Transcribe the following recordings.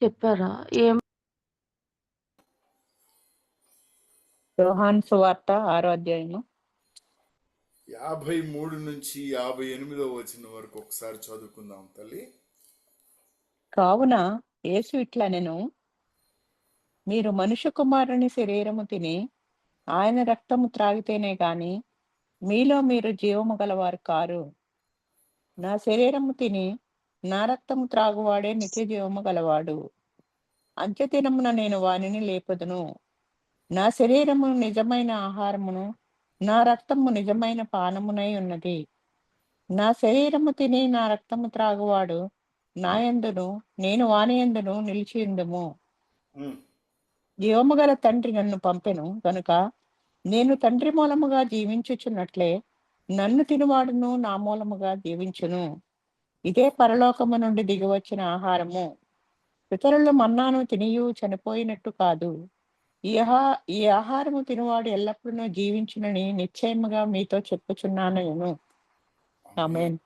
చెప్పారా? ఏం యోహాను సువార్త 6వ అధ్యాయము 53 నుంచి 58వ వచనం వరకు ఒకసారి చదువుకుందాం తల్లి. కావున యేసు ఇట్లనెను, మీరు మనుష్య కుమారుని శరీరము తిని ఆయన రక్తము త్రాగితేనే గాని మీలో మీరు జీవము గలవారు కారు. నా శరీరము తిని నా రక్తము త్రాగువాడే నిత్య జీవము గలవాడు. అంత్యదినమున నేను వానిని లేపదును. నా శరీరము నిజమైన ఆహారమును, నా రక్తము నిజమైన పానమునై ఉన్నది. నా శరీరము తిని నా రక్తము త్రాగువాడు నా యందును నేను వాని యందును నిలిచి ఉందుము. జీవము గల తండ్రి నన్ను పంపెను గనుక నేను తండ్రి మూలముగా జీవించుచున్నట్లే నన్ను తినువాడును నా మూలముగా జీవించును. ఇదే పరలోకము నుండి దిగివచ్చిన ఆహారము. పితరులు మన్నాను తినియు చనిపోయినట్టు కాదు. ఈ ఆహారము తినువాడు ఎల్లప్పుడూ జీవించునని నిశ్చయముగా మీతో చెప్పుచున్నాను. ఆమేన్.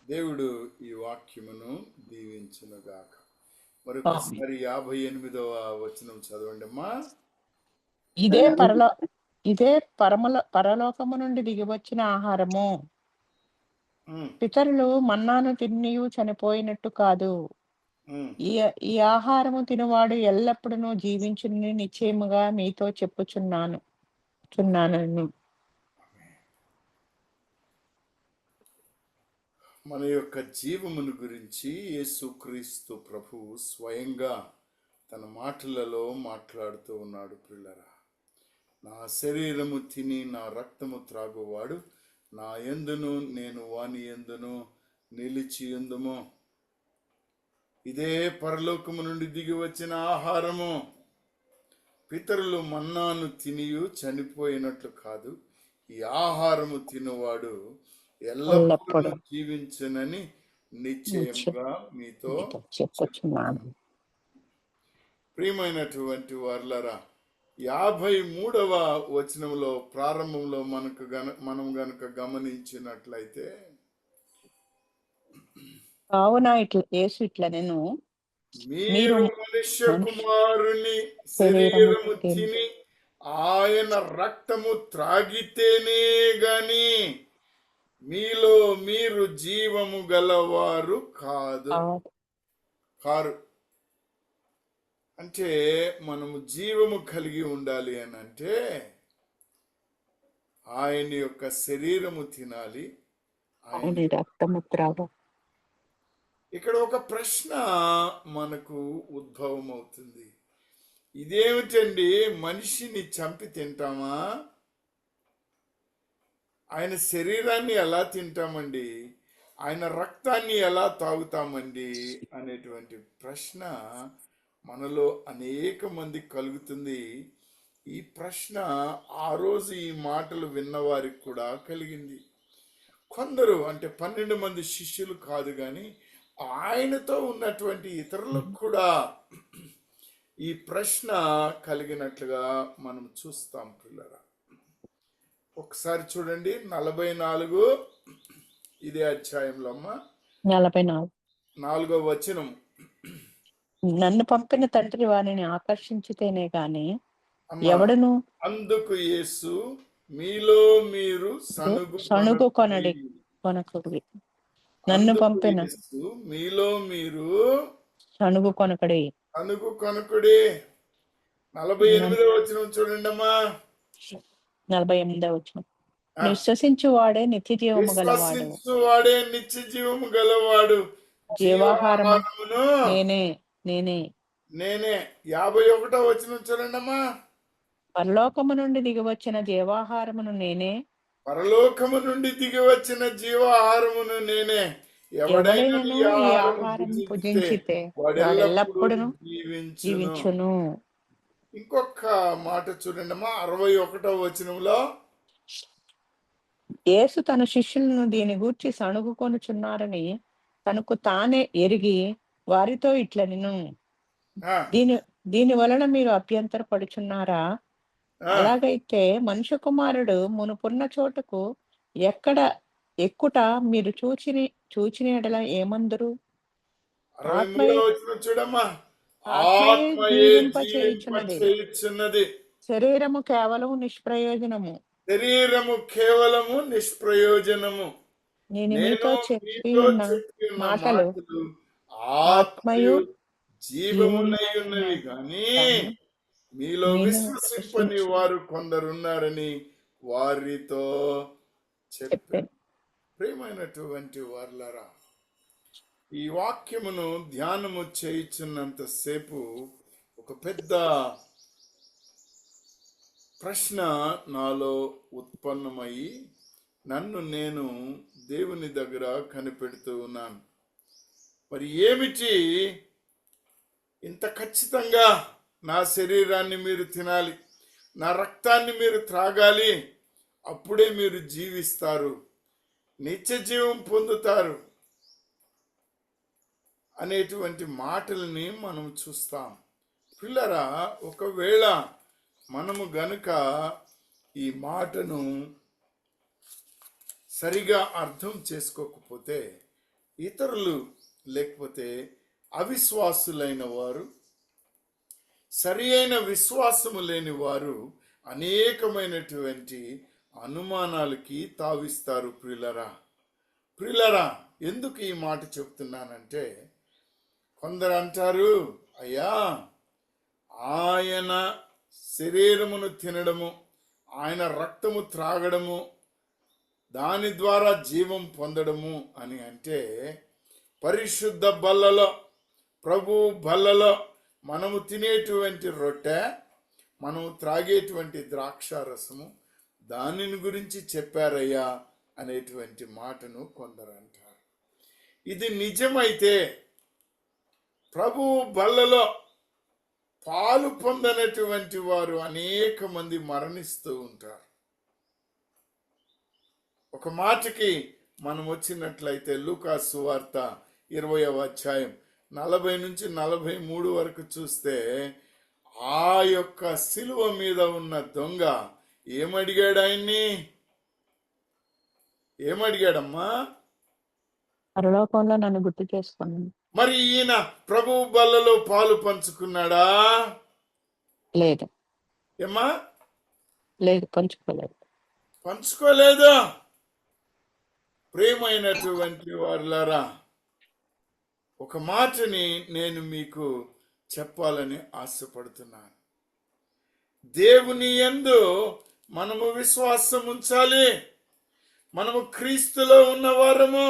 దేవుడు ఈ వాక్యమును దీవించునుగాక. మరొకసారి 58వ వచనం చదవండి అమ్మా. ఇదే పరలోకము నుండి దిగివచ్చిన ఆహారము. పితరులు మన్నాను తినియు చనిపోయినట్టు కాదు. ఈ ఆహారము తినువాడు ఎల్లప్పుడూ జీవించునని నిశ్చయముగా మీతో చెప్పుచున్నాను. మన యొక్క జీవమును గురించి యేసుక్రీస్తు ప్రభువు స్వయంగా తన మాటలలో మాట్లాడుతూ ఉన్నాడు. పిల్లరా, నా శరీరము తిని నా రక్తము త్రాగువాడు నా యందును నేను వాని యందును నిలిచి ఉందుము. ఇదే పరలోకము నుండి దిగి వచ్చిన ఆహారము. పితరులు మన్నాను తినియు చనిపోయినట్లు కాదు. ఈ ఆహారము తినువాడు ఎల్లప్పుడూ జీవించునని నిశ్చయముగా మీతో చెప్పుచున్నాను. ప్రియమైనటువంటి వారులారా, 53వ వచనంలో ప్రారంభంలో మనం గనుక గమనించినట్లయితే, కావున యేసు ఇట్లనెను, మీరు మనుష్య కుమారుని శరీరము తిని ఆయన రక్తము త్రాగితేనే గాని మీలో మీరు జీవము గలవారు కారు. అంటే మనము జీవము కలిగి ఉండాలి అని అంటే ఆయన యొక్క శరీరము తినాలి, ఆయన రక్తము త్రాగాలి. ఇక్కడ ఒక ప్రశ్న మనకు ఉద్భవం అవుతుంది. ఇదేమిటండి, మనిషిని చంపి తింటామా? ఆయన శరీరాన్ని ఎలా తింటామండి? ఆయన రక్తాన్ని ఎలా తాగుతామండి అనేటువంటి ప్రశ్న మనలో అనేక మంది కలుగుతుంది. ఈ ప్రశ్న ఆ రోజు ఈ మాటలు విన్నవారికి కూడా కలిగింది. కొందరు, అంటే 12 మంది శిష్యులు కాదు కానీ ఆయనతో ఉన్నటువంటి ఇతరులకు కూడా ఈ ప్రశ్న కలిగినట్లుగా మనం చూస్తాం. పిల్లరా, ఒకసారి చూడండి 44 ఇదే అధ్యాయంలో అమ్మ 44వ వచనం. నన్ను పంపిన తండ్రి వారిని ఆకర్షించితేనే గాని ఎవడును. అందుకు యేసు, మీలో మీరు సణుగు కొనకుడి. నన్ను పంపిన మీలో మీరు సణుగు కొనకుడి. 48వ వచనం చూడండి అమ్మా. 48వ వచనం. విశ్వసించు వాడే నిత్య జీవము గలవాడు. జీవాహారమును నేనే. 51వ వచనం చూడండి అమ్మా. పరలోకము నుండి దిగివచ్చిన జీవాహారమును నేనే. పరలోకము నుండి దిగి వచ్చిన జీవాహారమును నేనే. ఎవడైనా ఈ ఆహారం భుజించితే వాడెల్లప్పుడూ జీవించును. ఇంకొక మాట చూడండి అమ్మా 61వ వచనంలో. యేసు తన శిష్యులను దీని గూర్చి సణుగుకొనుచున్నారని తనకు తానే ఎరిగి వారితో ఇట్లనెను, దీని వలన మీరు అభ్యంతర పడుచున్నారా? అలాగైతే మనుష్య కుమారుడు మునుపున్న చోటుకు ఎక్కుట మీరు చూచిన ఎడల ఏమందురు? ఆత్మయే 63వ వచనం చూడమ్మా. ఆత్మయే ఆత్మయే జీవింప జీవింప చేయుచున్నది, చేయుచున్నది, శరీరము కేవలం నిష్ప్రయోజనము. శరీరము కేవలము నిష్ప్రయోజనము. నేను నేను మీతో చెప్పి మీతో ఉన్న చెప్పి ఉన్న మాటలు మాటలు ఆత్మయు ఆత్మయు జీవమునై జీవమునై ఉన్నవి ఉన్నవి కానీ కానీ మీలో నేను విశ్వసింపని విశ్వసించు వారు కొందరున్నారని వారితో చెప్పాను. చెప్పాను. ప్రియమైనటువంటి వారులారా, ఈ వాక్యమును ధ్యానము చేయుచున్నంతసేపు ఒక పెద్ద ప్రశ్న నాలో ఉత్పన్నమయ్యి నన్ను నేను దేవుని దగ్గర కనిపెడుతూ ఉన్నాను. మరి ఏమిటి ఇంత ఖచ్చితంగా నా శరీరాన్ని మీరు తినాలి, నా రక్తాన్ని మీరు త్రాగాలి, అప్పుడే మీరు జీవిస్తారు, నిత్య జీవం పొందుతారు అనేటువంటి మాటల్ని మనం చూస్తాం. పిల్లరా, ఒకవేళ మనము గనుక ఈ మాటను సరిగా అర్థం చేసుకోకపోతే ఇతరులు లేకపోతే అవిశ్వాసులైన వారు, సరి అయిన విశ్వాసము లేని వారు అనేకమైనటువంటి అనుమానాలకి తావిస్తారు. ప్రియులరా, ఎందుకు ఈ మాట చెప్తున్నానంటే, కొందరు అంటారు, అయ్యా ఆయన శరీరమును తినడము, ఆయన రక్తము త్రాగడము, దాని ద్వారా జీవం పొందడము అని అంటే, పరిశుద్ధ బల్లలో, ప్రభు బల్లలో మనము తినేటువంటి రొట్టె, మనము త్రాగేటువంటి ద్రాక్ష రసము, దానిని గురించి చెప్పారయ్యా అనేటువంటి మాటను కొందరు అంటారు. ఇది నిజమైతే ప్రభు బల్లలో పాలు పొందనటువంటి వారు అనేక మంది మరణిస్తూ ఉంటారు. ఒక మాటకి మనం వచ్చినట్లయితే లూకా సువార్త 20వ అధ్యాయం 40 నుంచి 43 వరకు చూస్తే, ఆ యొక్క సిలువ మీద ఉన్న దొంగ ఏమడిగాడు ఆయన్ని? ఏమడిగాడమ్మా? పరలోకంలో నన్ను గుర్తు చేసుకున్నాను. మరి ఈయన ప్రభు బల్లలో పాలు పంచుకున్నాడా? లేదు, ఏమ్మా? లేదు, పంచుకోలేదు. పంచుకోలేదు. ప్రియమైనటువంటి వారులారా, ఒక మాటని నేను మీకు చెప్పాలని ఆశపడుతున్నాను. దేవుని యందు మనము విశ్వాసం ఉంచాలి. మనము క్రీస్తులో ఉన్నవారము,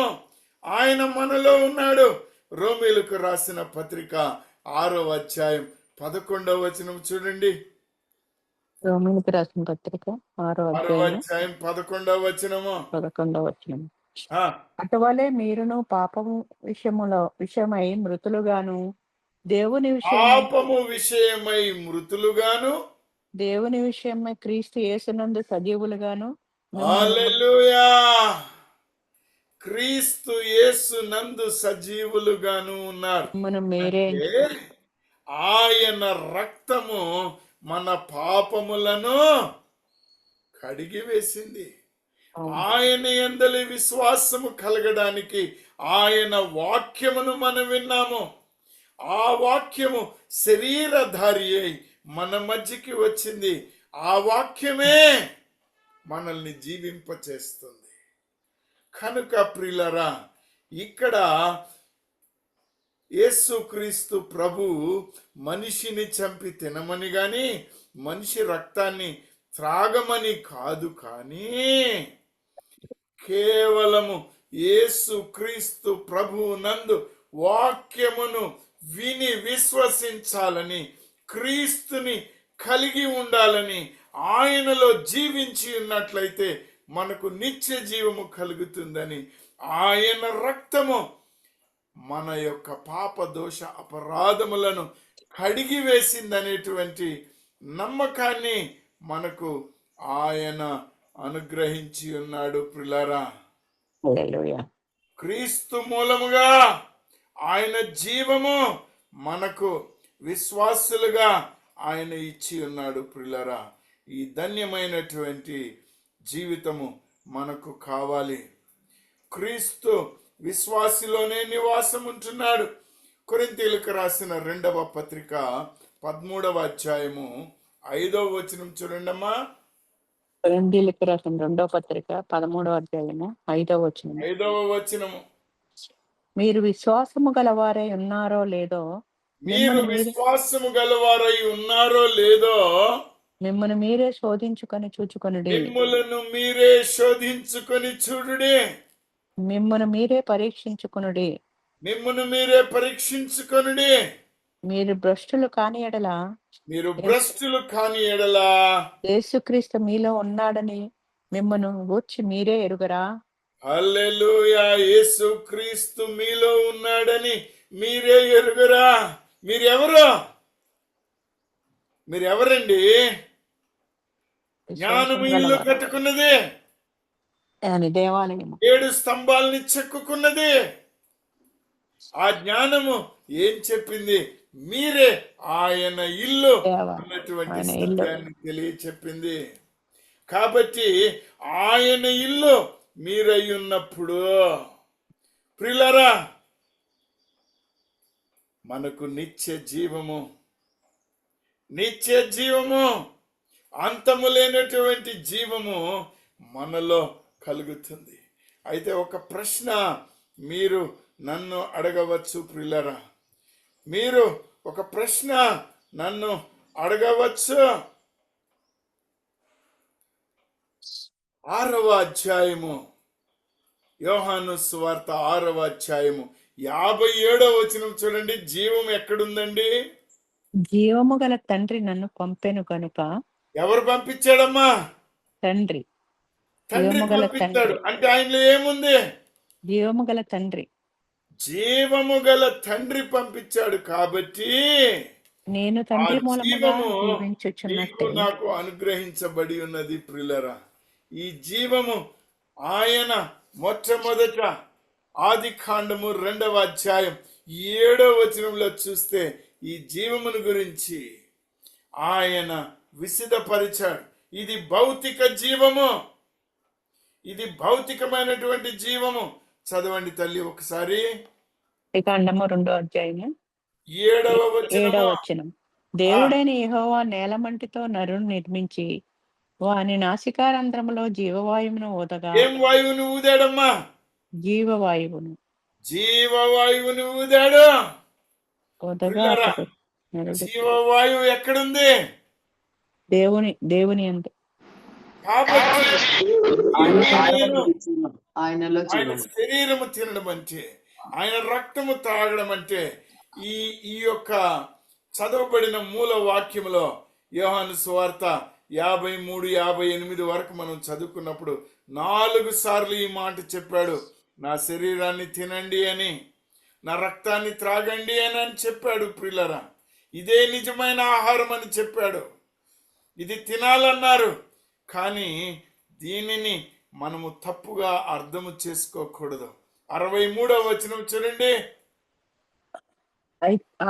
ఆయన మనలో ఉన్నాడు. రోమీలకు రాసిన పత్రిక 6వ అధ్యాయం 11వ వచనం చూడండి. రోమీయులకు రాసిన పత్రిక 6వ 6వ అధ్యాయం అధ్యాయం 11వ వచనము. 11వ వచనం. ఆ, అటువలే మీరును పాపము విషయమై మృతులుగాను, దేవుని పాపము విషయమై మృతులుగాను, దేవుని విషయమై క్రీస్తు యేసునందు సజీవులుగాను హల్లెలూయా, క్రీస్తు యేసు నందు సజీవులుగాను ఉన్నారు. మనం మీరే అంటే ఆయన రక్తము మన పాపములను కడిగి వేసింది. ఆయన యందలి విశ్వాసము కలగడానికి ఆయన వాక్యమును మనం విన్నాము. ఆ వాక్యము శరీరధారి అయి మన మధ్యకి వచ్చింది. ఆ వాక్యమే మనల్ని జీవింపచేస్తుంది. కనుక ప్రియులరా, ఇక్కడ యేసుక్రీస్తు ప్రభు మనిషిని చంపి తినమని గాని, మనిషి రక్తాన్ని త్రాగమని కాదు, కానీ కేవలము యేసుక్రీస్తు ప్రభు నందు వాక్యమును విని విశ్వసించాలని, క్రీస్తుని కలిగి ఉండాలని, ఆయనలో జీవించి ఉన్నట్లయితే మనకు నిత్య జీవము కలుగుతుందని, ఆయన రక్తము మన యొక్క పాప దోష అపరాధములను కడిగి వేసిందనేటువంటి నమ్మకాన్ని మనకు ఆయన అనుగ్రహించి ఉన్నాడు. ప్రియులారా, హల్లెలూయా. క్రీస్తు మూలముగా ఆయన జీవము మనకు విశ్వాసులుగా ఆయన ఇచ్చి ఉన్నాడు. ప్రియులారా, ఈ ధన్యమైనటువంటి జీవితము మనకు కావాలి. క్రీస్తు విశ్వాసిలోనే నివాసం ఉంటున్నాడు. కొరింథీయులకు రాసిన 2వ పత్రిక 13వ అధ్యాయము 5వ వచనం చూడండమ్మా. కొరింథీయులకు రాసిన 2వ పత్రిక 13వ అధ్యాయము 5వ వచనం. 5వ వచనము. మీరు విశ్వాసము గలవారై ఉన్నారో లేదో మీరు విశ్వాసము గలవారై ఉన్నారో లేదో మిమ్మల్ని మీరే శోధించుకొని చూచుకొనుడి. మిమ్ములను మీరే శోధించుకొని చూడుడి. మిమ్మల్ని మీరే పరీక్షించుకొనుడి. మిమ్మును మీరే పరీక్షించుకొనుడి. మీరు భ్రష్టులు కాని ఎడల మీరు భ్రష్టులు కాని ఎడల యేసుక్రీస్తు మీలో ఉన్నాడని మిమ్మల్ని గూర్చి మీరే ఎరుగరా? హల్లెలూయా. యేసుక్రీస్తు మీలో ఉన్నాడని మీరే ఎరుగరా? మీరెవరు? మీరెవరండి? జ్ఞానము ఇల్లు కట్టుకున్నది, అని దేవాలయము 7 స్తంభాలని చెక్కుకున్నది. ఆ జ్ఞానము ఏం చెప్పింది? మీరే ఆయన ఇల్లు అన్నటువంటి సత్యాన్ని తెలియచెప్పింది. కాబట్టి ఆయన ఇల్లు మీరై ఉన్నప్పుడు ప్రియులారా, మనకు నిత్య జీవము, అంతము లేనటువంటి జీవము మనలో కలుగుతుంది. అయితే ఒక ప్రశ్న మీరు నన్ను అడగవచ్చు ప్రియులారా, మీరు ఒక ప్రశ్న నన్ను అడగవచ్చు. 6వ అధ్యాయము, యోహాను సువార్త 6వ అధ్యాయము 57వ వచనం చూడండి. జీవం ఎక్కడుందండి? జీవము గల తండ్రి నన్ను పంపెను కనుక. ఎవరు పంపించాడమ్మా? తండ్రి. తండ్రి పంపించాడు. అంటే ఆయనలో ఏముంది? జీవము గల తండ్రి. జీవము గల తండ్రి పంపించాడు. కాబట్టి నేను తండ్రి మూలముగా జీవించుచున్నట్టే నాకు అనుగ్రహించబడి ఉన్నది. ప్రియులరా, ఈ జీవము ఆయన మొట్టమొదట ఆదికాండము 2వ అధ్యాయం 7వ వచనంలో చూస్తే ఈ జీవమును గురించి ఆయన విశదపరిచాడు. ఇది భౌతిక జీవము, ఇది భౌతికమైనటువంటి జీవము. చదవండి తల్లి ఒకసారి. ఆదికాండము 2వ అధ్యాయము 7వ వచనం. దేవుడైన యెహోవా నేలమంటితో నరుని నిర్మించి వాని నాసికారంధ్రములో జీవవాయువును ఊదగా. ఏం వాయువును ఊదాడమ్మా? జీవవాయువును ఊదాడు. ఊదగా జీవవాయువు ఎక్కడుంది? దేవుని యందు. కాబట్టి ఆయన శరీరము తినడం అంటే, ఆయన రక్తము తాగడం అంటే, ఈ యొక్క చదవబడిన మూల వాక్యములో యోహాను సువార్త 53, 58 వరకు మనం చదువుకున్నప్పుడు 4 సార్లు ఈ మాట చెప్పాడు. నా శరీరాన్ని తినండి అని, నా రక్తాన్ని త్రాగండి అని చెప్పాడు. ప్రియులరా, ఇదే నిజమైన ఆహారం అని చెప్పాడు. ఇది తినాలన్నారు. కానీ దీనిని మనము తప్పుగా అర్థము చేసుకోకూడదు. 63వ వచనం చూడండి.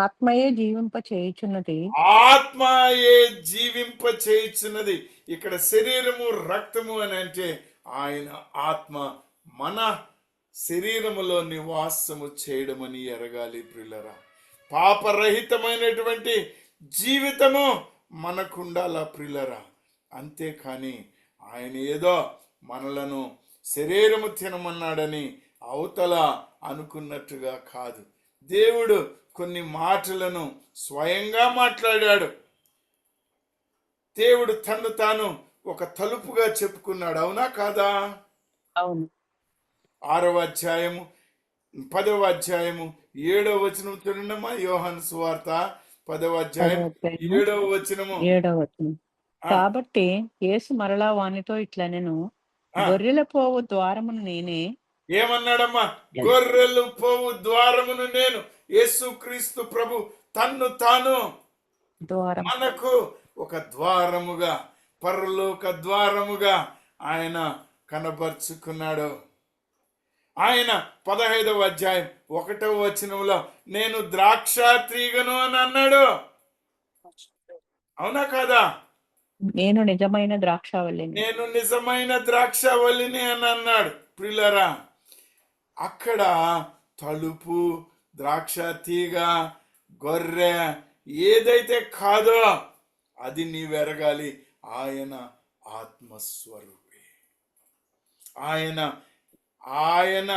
ఆత్మయే జీవింప చేయుచున్నది. ఆత్మయే జీవింప చేయుచున్నది. ఇక్కడ శరీరము రక్తము అని అంటే ఆయన ఆత్మ మన శరీరములో నివాసము చేయడమని ఎరగాలి. ప్రియులరా, పాపరహితమైనటువంటి జీవితము మనకుండాల ప్రియులరా. అంతేకాని ఆయన ఏదో మనలను శరీరము తినమన్నాడని అవతల అనుకున్నట్టుగా కాదు. దేవుడు కొన్ని మాటలను స్వయంగా మాట్లాడాడు. దేవుడు తన్ను తాను ఒక తలుపుగా చెప్పుకున్నాడు. అవునా కాదా? అవును. 6వ అధ్యాయము 10వ అధ్యాయము 7వ వచనం చూడండమ్మా. యోహాను సువార్త 10వ అధ్యాయం 7వ వచనము. కాబట్టి యేసు మరలా వానితో ఇట్లా, నేను గొర్రెల పోవు ద్వారమును నేనే. ఏమన్నాడమ్మా? గొర్రెలు పోవు ద్వారమును నేను. యేసుక్రీస్తు ప్రభు తన్ను తాను మనకు ఒక ద్వారముగా, పరలోక ద్వారముగా ఆయన కనబరుచుకున్నాడు. ఆయన 15వ అధ్యాయం 1వ వచనంలో నేను ద్రాక్ష తీగను అని అన్నాడు. అవునా కాదా? నేను నిజమైన ద్రాక్షావల్లిని, నేను నిజమైన ద్రాక్షావల్లిని అని అన్నాడు. ప్రియులరా, అక్కడ తలుపు, ద్రాక్ష తీగ, గొర్రె ఏదైతే కాదో అది నీవెరగాలి. ఆయన ఆత్మస్వరూపి. ఆయన ఆయన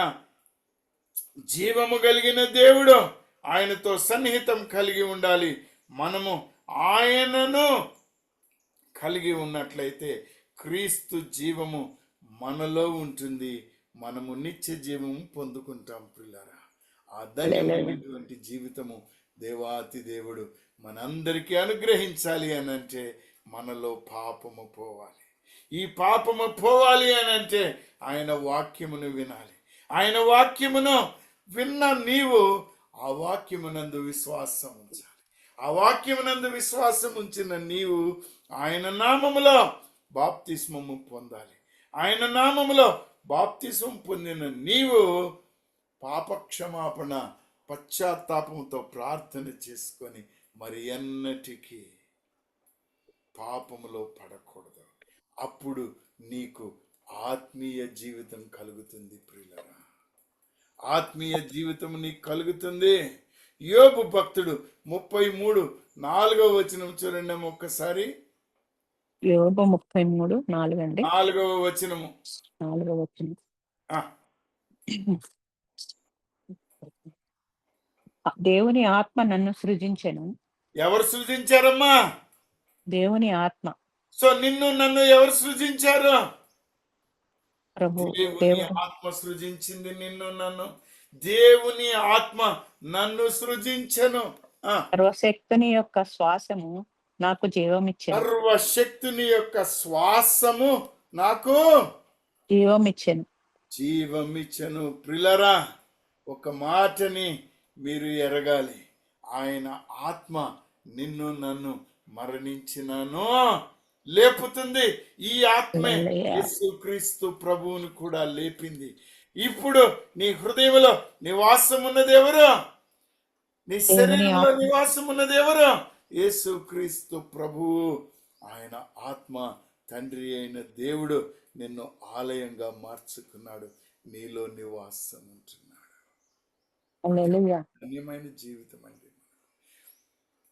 జీవము కలిగిన దేవుడు. ఆయనతో సన్నిహితం కలిగి ఉండాలి. మనము ఆయనను కలిగి ఉన్నట్లయితే క్రీస్తు జీవము మనలో ఉంటుంది. మనము నిత్య జీవము పొందుకుంటాం పిల్లరా. ఆ ధన్యమైనటువంటి జీవితము దేవాతి దేవుడు మనందరికీ అనుగ్రహించాలి అని అంటే మనలో పాపము పోవాలి. ఈ పాపము పోవాలి అని అంటే ఆయన వాక్యమును వినాలి. ఆయన వాక్యమును విన్న నీవు ఆ వాక్యమునందు విశ్వాసం ఉంచాలి. ఆ వాక్యమునందు విశ్వాసం ఉంచిన నీవు ఆయన నామములో బాప్తిస్మము పొందాలి. ఆయన నామములో బాప్తిస్మం పొందిన నీవు పాపక్షమాపణ పశ్చాత్తాపంతో ప్రార్థన చేసుకొని మరి ఎన్నటికీ పాపములో పడకూడదు. అప్పుడు నీకు ఆత్మీయ జీవితం కలుగుతుంది ప్రియులరా. ఆత్మీయ జీవితం నీకు కలుగుతుంది. యోబు భక్తుడు 33:4 చూడండి ఒక్కసారి. యోబు 33:4 అండి. 4వ వచనము. 4వ వచనం. దేవుని ఆత్మ నన్ను సృజించెను. ఎవరు సృజించారమ్మా? దేవుని ఆత్మ. సో నిన్ను నన్ను ఎవరు సృజించారు? ప్రభు. దేవుని ఆత్మ సృజించింది నిన్ను నన్ను. దేవుని ఆత్మ నన్ను సృజించెను. సర్వశక్తుని యొక్క శ్వాసము నాకు జీవమిచ్చెను. సర్వశక్తుని యొక్క శ్వాసము నాకు జీవమిచ్చెను. జీవమిచ్చెను. ప్రిలరా, ఒక మాటని మీరు ఎరగాలి. ఆయన ఆత్మ నిన్ను నన్ను మరణించినను లేపుతుంది. ఈ ఆత్మే యేసుక్రీస్తు ప్రభువును కూడా లేపింది. ఇప్పుడు నీ హృదయంలో నివాసం ఉన్నది ఎవరు? నీ శరీరంలో నివాసం ఉన్నది ఎవరు? యేసుక్రీస్తు ప్రభువు. ఆయన ఆత్మ తండ్రి అయిన దేవుడు నిన్ను ఆలయంగా మార్చుకున్నాడు. నీలో నివాసం ఉంటున్నాడు. ధన్యమైన జీవితం అండి.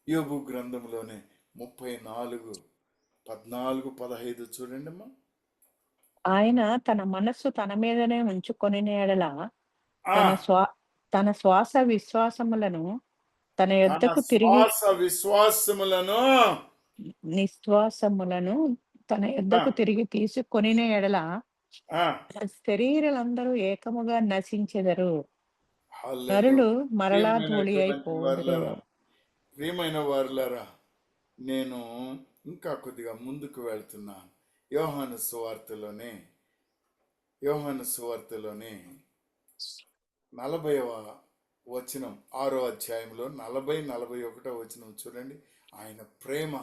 యోబు గ్రంథంలోనే 34:14-15 చూడండి అమ్మా. ఆయన తన మనస్సు తన మీదనే ఉంచుకొని ఎడల తన శ్వాస విశ్వాసములను తన యొద్దకు తిరిగి నిశ్వాసములను తన యొద్దకు తిరిగి తీసుకొని ఎడల శరీరులందరూ ఏకముగా నశించెదరు, నరులు మరలా ధూళి అయిపోదురు. ప్రియమైన వారులారా, నేను ఇంకా కొద్దిగా ముందుకు వెళ్తున్నాను. యోహాను సువార్తలోనే 40వ వచనం, 6వ అధ్యాయంలో 40-41 చూడండి. ఆయన ప్రేమ,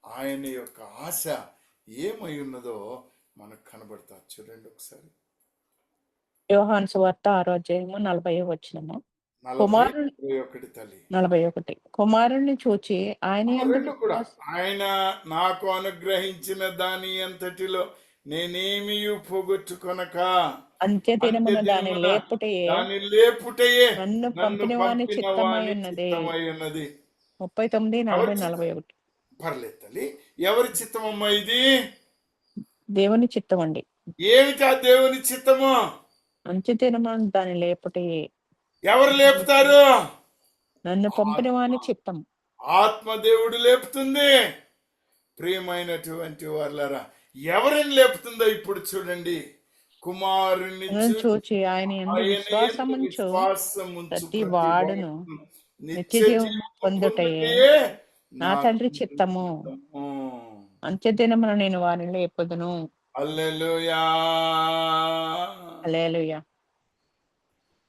ఆయన యొక్క ఆశ ఏమై ఉన్నదో మనకు కనబడతా. చూడండి ఒకసారి. యోహాను సువార్త 6వ అధ్యాయము 40వ వచనము. 41 కుమారుణ్ణి చూచి ఆయన నాకు అనుగ్రహించిన దాని అంతటిలో నేనేమి పోగొట్టుకొనక అంత్యదినమున దాని లేపుటయే నన్ను పంపినవాని చిత్తమై ఉన్నది. 39:40-41. పర్లేదు తల్లి. ఎవరి చిత్తమమ్మా ఇది? దేవుని చిత్తం అండి. ఏమిటా దేవుని చిత్తము? అంత్యదినమున దాని లేపుటయే. ఎవరు లేపుతారు? నన్ను పంపినవాని చిత్తం. ఆత్మదేవుడు లేపుతుంది. ప్రియమైనటువంటి వాళ్ళరా, ఎవరిని లేపుతుందో ఇప్పుడు చూడండి. కుమారుని చూచి ఆయన యందు విశ్వాసముంచు ప్రతి వాడును నిత్యజీవం పొందుటయే నా తండ్రి చిత్తము. అంత్యదినమున నేను వారిని లేపుదును. హల్లెలూయా. హల్లెలూయా.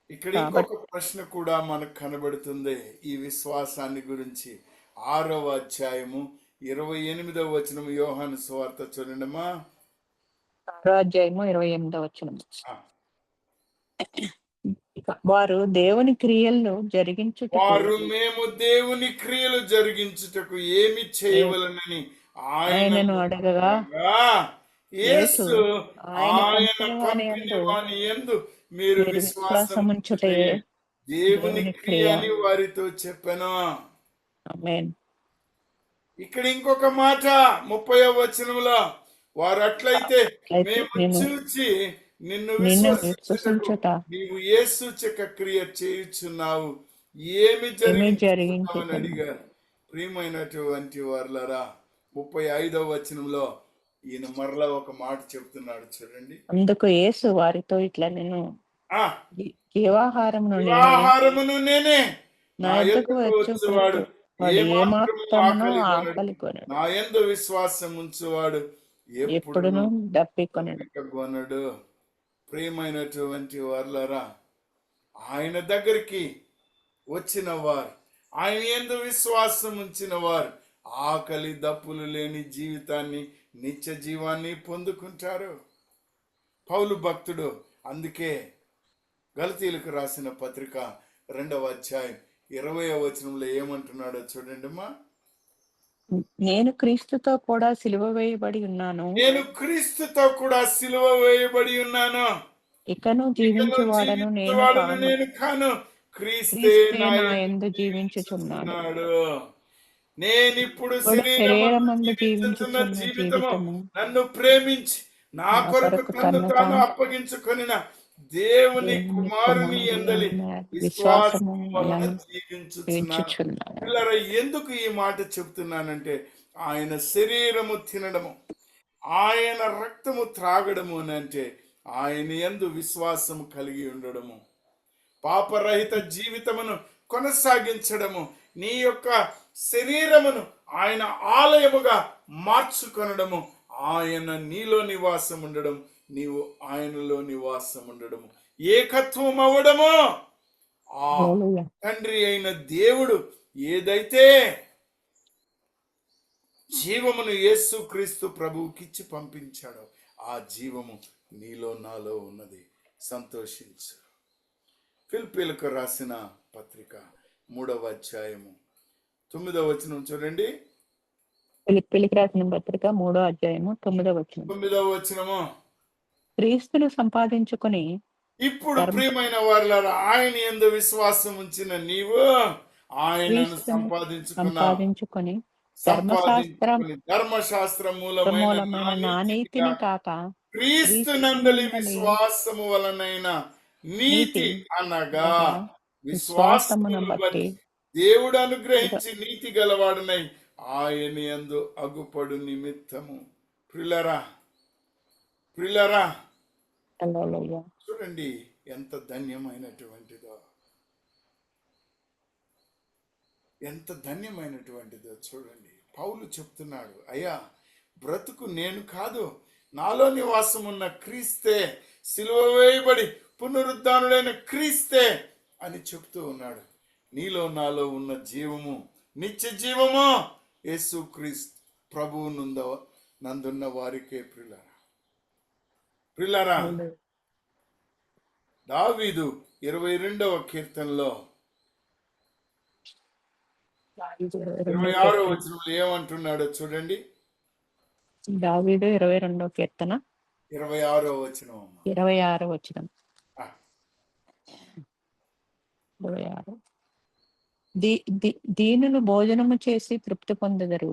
ఇక్కడ ఇంకొక ప్రశ్న కూడా మనకు కనబడుతుంది ఈ విశ్వాసాన్ని గురించి. 6వ అధ్యాయము 28వ వచనం యోహాను సువార్త చూడండమ్మా. 6వ అధ్యాయము 28వ వచనం. వారు దేవుని క్రియలను మేము దేవుని క్రియలు జరిగించుటకు ఏమి చేయవలనని ఆయనను అడగగా యేసు ఆయన పంపినవాని యందు మీరు విశ్వాసముంచుటయే దేవుని దేవుని క్రియ క్రియ. అని వారితో చెప్పాను. ఆమేన్. ఇక్కడ ఇంకొక మాట 30వ వచనంలో, వారు అట్లయితే అయితే మేము నేను చూచి నిన్ను నిన్ను విశ్వసించుటకు విశ్వసించుట నీవు ఏ సూచక క్రియ చేయుచున్నావు, ఏమి ఏమి జరిగించుచున్నావని జరిగించుచున్నావు. అడిగారు. ప్రియమైనటువంటి వారులారా, 35వ వచనంలో ఈయన మరలా ఒక మాట చెప్తున్నాడు చూడండి. అందుకు యేసు వారితో ఇట్లా నేను ఆ జీవాహారమును నేనే, వివాహారమును నేనే, నా నా యొద్దకు యొద్దకు వచ్చువాడు వచ్చువాడు వాడు ఏమాత్రము ఏమాత్రమును ఆకలి కొనడు, ఆకలి కొనడు, నా యందు విశ్వాసం ఉంచువాడు ఎప్పుడును ఎప్పుడును దప్పికొనడు. కొనడు. ప్రియమైనటువంటి వారులారా, ఆయన దగ్గరికి వచ్చిన వారు, ఆయన యందు విశ్వాసం ఉంచిన వారు ఆకలి దప్పులు లేని జీవితాన్ని, నిత్య జీవాన్ని పొందుకుంటారు. పౌలు భక్తుడు అందుకే గలతీయులకు రాసిన పత్రిక 2వ అధ్యాయం 20వ వచనంలో ఏమంటున్నాడో చూడండి అమ్మా. నేను క్రీస్తుతో కూడా సిలువ వేయబడి ఉన్నాను, నేను క్రీస్తుతో కూడా సిలువ వేయబడి ఉన్నాను, ఇకను ఇకను జీవించువాడను నేను జీవించువాడను కాను, నేను కాను, క్రీస్తే క్రీస్తే నా నా యందు యందు జీవించుచున్నాడు. జీవించుచున్నాడు. నేనిప్పుడు ఇప్పుడు శరీరమందు శరీరమందు జీవించుతున్న జీవించుచున్న జీవితము జీవితము నన్ను ప్రేమించి నా నా కొరకు కొరకు తన్ను తన్ను తాను తాను అప్పగించుకొనిన దేవుని దేవుని కుమారుని ఎందలి విశ్వాసము విశ్వాసము వలన వలన జీవించుచున్నాను. జీవించుచున్నాడు. పిల్లరా, ఎందుకు ఈ మాట చెప్తున్నానంటే, ఆయన శరీరము తినడము, ఆయన రక్తము త్రాగడము అని అంటే ఆయన యందు విశ్వాసము కలిగి ఉండడము, పాపరహిత జీవితమును కొనసాగించడము, నీ యొక్క శరీరమును ఆయన ఆలయముగా మార్చుకొనడము, ఆయన నీలో నివాసం ఉండడం, నీవు ఆయనలో నివాసం ఉండడము, ఏకత్వం అవ్వడము. ఆ హల్లెలూయా. తండ్రి అయిన దేవుడు ఏదైతే జీవమును యేసుక్రీస్తు ప్రభువుకిచ్చి పంపించాడో ఆ జీవము నీలో నాలో ఉన్నది. సంతోషించు. ఫిలిప్పీయులకు రాసిన పత్రిక 3వ అధ్యాయము 9వ వచనం చూడండి. ఫిలిప్పీయులకు రాసిన పత్రిక 3వ అధ్యాయము 9వ వచనం. 9వ వచనము. క్రీస్తును సంపాదించుకొని ఇప్పుడు ప్రియమైన వారులారా, ఆయన యందు విశ్వాసం ఉంచిన నీవు ఆయనను క్రీస్తును సంపాదించుకున్నావు. సంపాదించుకొని ధర్మశాస్త్రం ధర్మశాస్త్ర మూలమైన మూలమైన నా నీతిని కాక క్రీస్తు నందలి విశ్వాసము వలనైన నీతి అనగా విశ్వాసమును బట్టి దేవుడు అనుగ్రహించి నీతి గలవాడునై ఆయన యందు అగుపడు నిమిత్తము. ప్రిలరా ప్రిలరా, హల్లెలూయా. చూడండి ఎంత ధన్యమైనటువంటిదో, ఎంత ధన్యమైనటువంటిదో చూడండి. పౌలు చెప్తున్నాడు, అయ్యా బ్రతుకు నేను కాదు, నాలో నివాసం ఉన్న క్రీస్తే, సిలువ వేయబడి పునరుద్ధానుడైన క్రీస్తే అని చెప్తూ ఉన్నాడు. నీలో నాలో ఉన్న జీవము, నిత్య జీవము యేసు క్రీస్తు ప్రభువు నందున్న వారికే. ప్రిలరా, దావీదు 22వ కీర్తనలో 26వ వచనంలో ఏమంటున్నాడో చూడండి. దావీదు 22వ కీర్తన 26వ వచనం. 26వ వచనం. 26. దీనులు భోజనము చేసి తృప్తి పొందెదరు,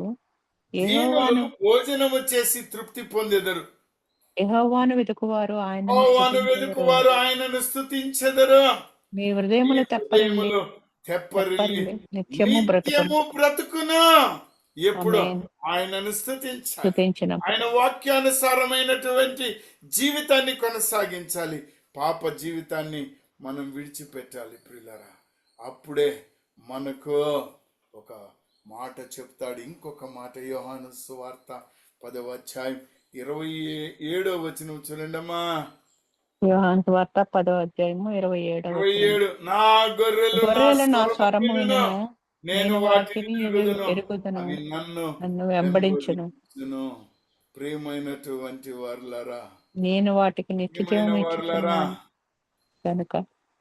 భోజనము చేసి తృప్తి పొందెదరు, యెహోవాను వెతుకువారు ఆయనను స్తుతించెదరు. మీ హృదయములు తెప్పరిల్లి నిత్యము బ్రతుకును. ఎప్పుడు ఆయనను స్తుతించాలి, ఆయన వాక్యానుసారమైనటువంటి జీవితాన్ని కొనసాగించాలి, పాప జీవితాన్ని మనం విడిచిపెట్టాలి. ప్రియులారా, అప్పుడే మనకు ఒక మాట చెప్తాడు. ఇంకొక మాట యోహాను సువార్త 10వ అధ్యాయం 27వ వచనం చూడండమ్మా. యోహాను సువార్త 10వ అధ్యాయము 27. నా గొర్రెలు నా స్వరము వినును, నేను వాటిని ఎరుగుదును, అవి నన్ను వెంబడించును. ప్రియమైనటువంటి వారులారా, నేను వాటికి నిత్యజీవం ఇచ్చుచున్నాను కనుక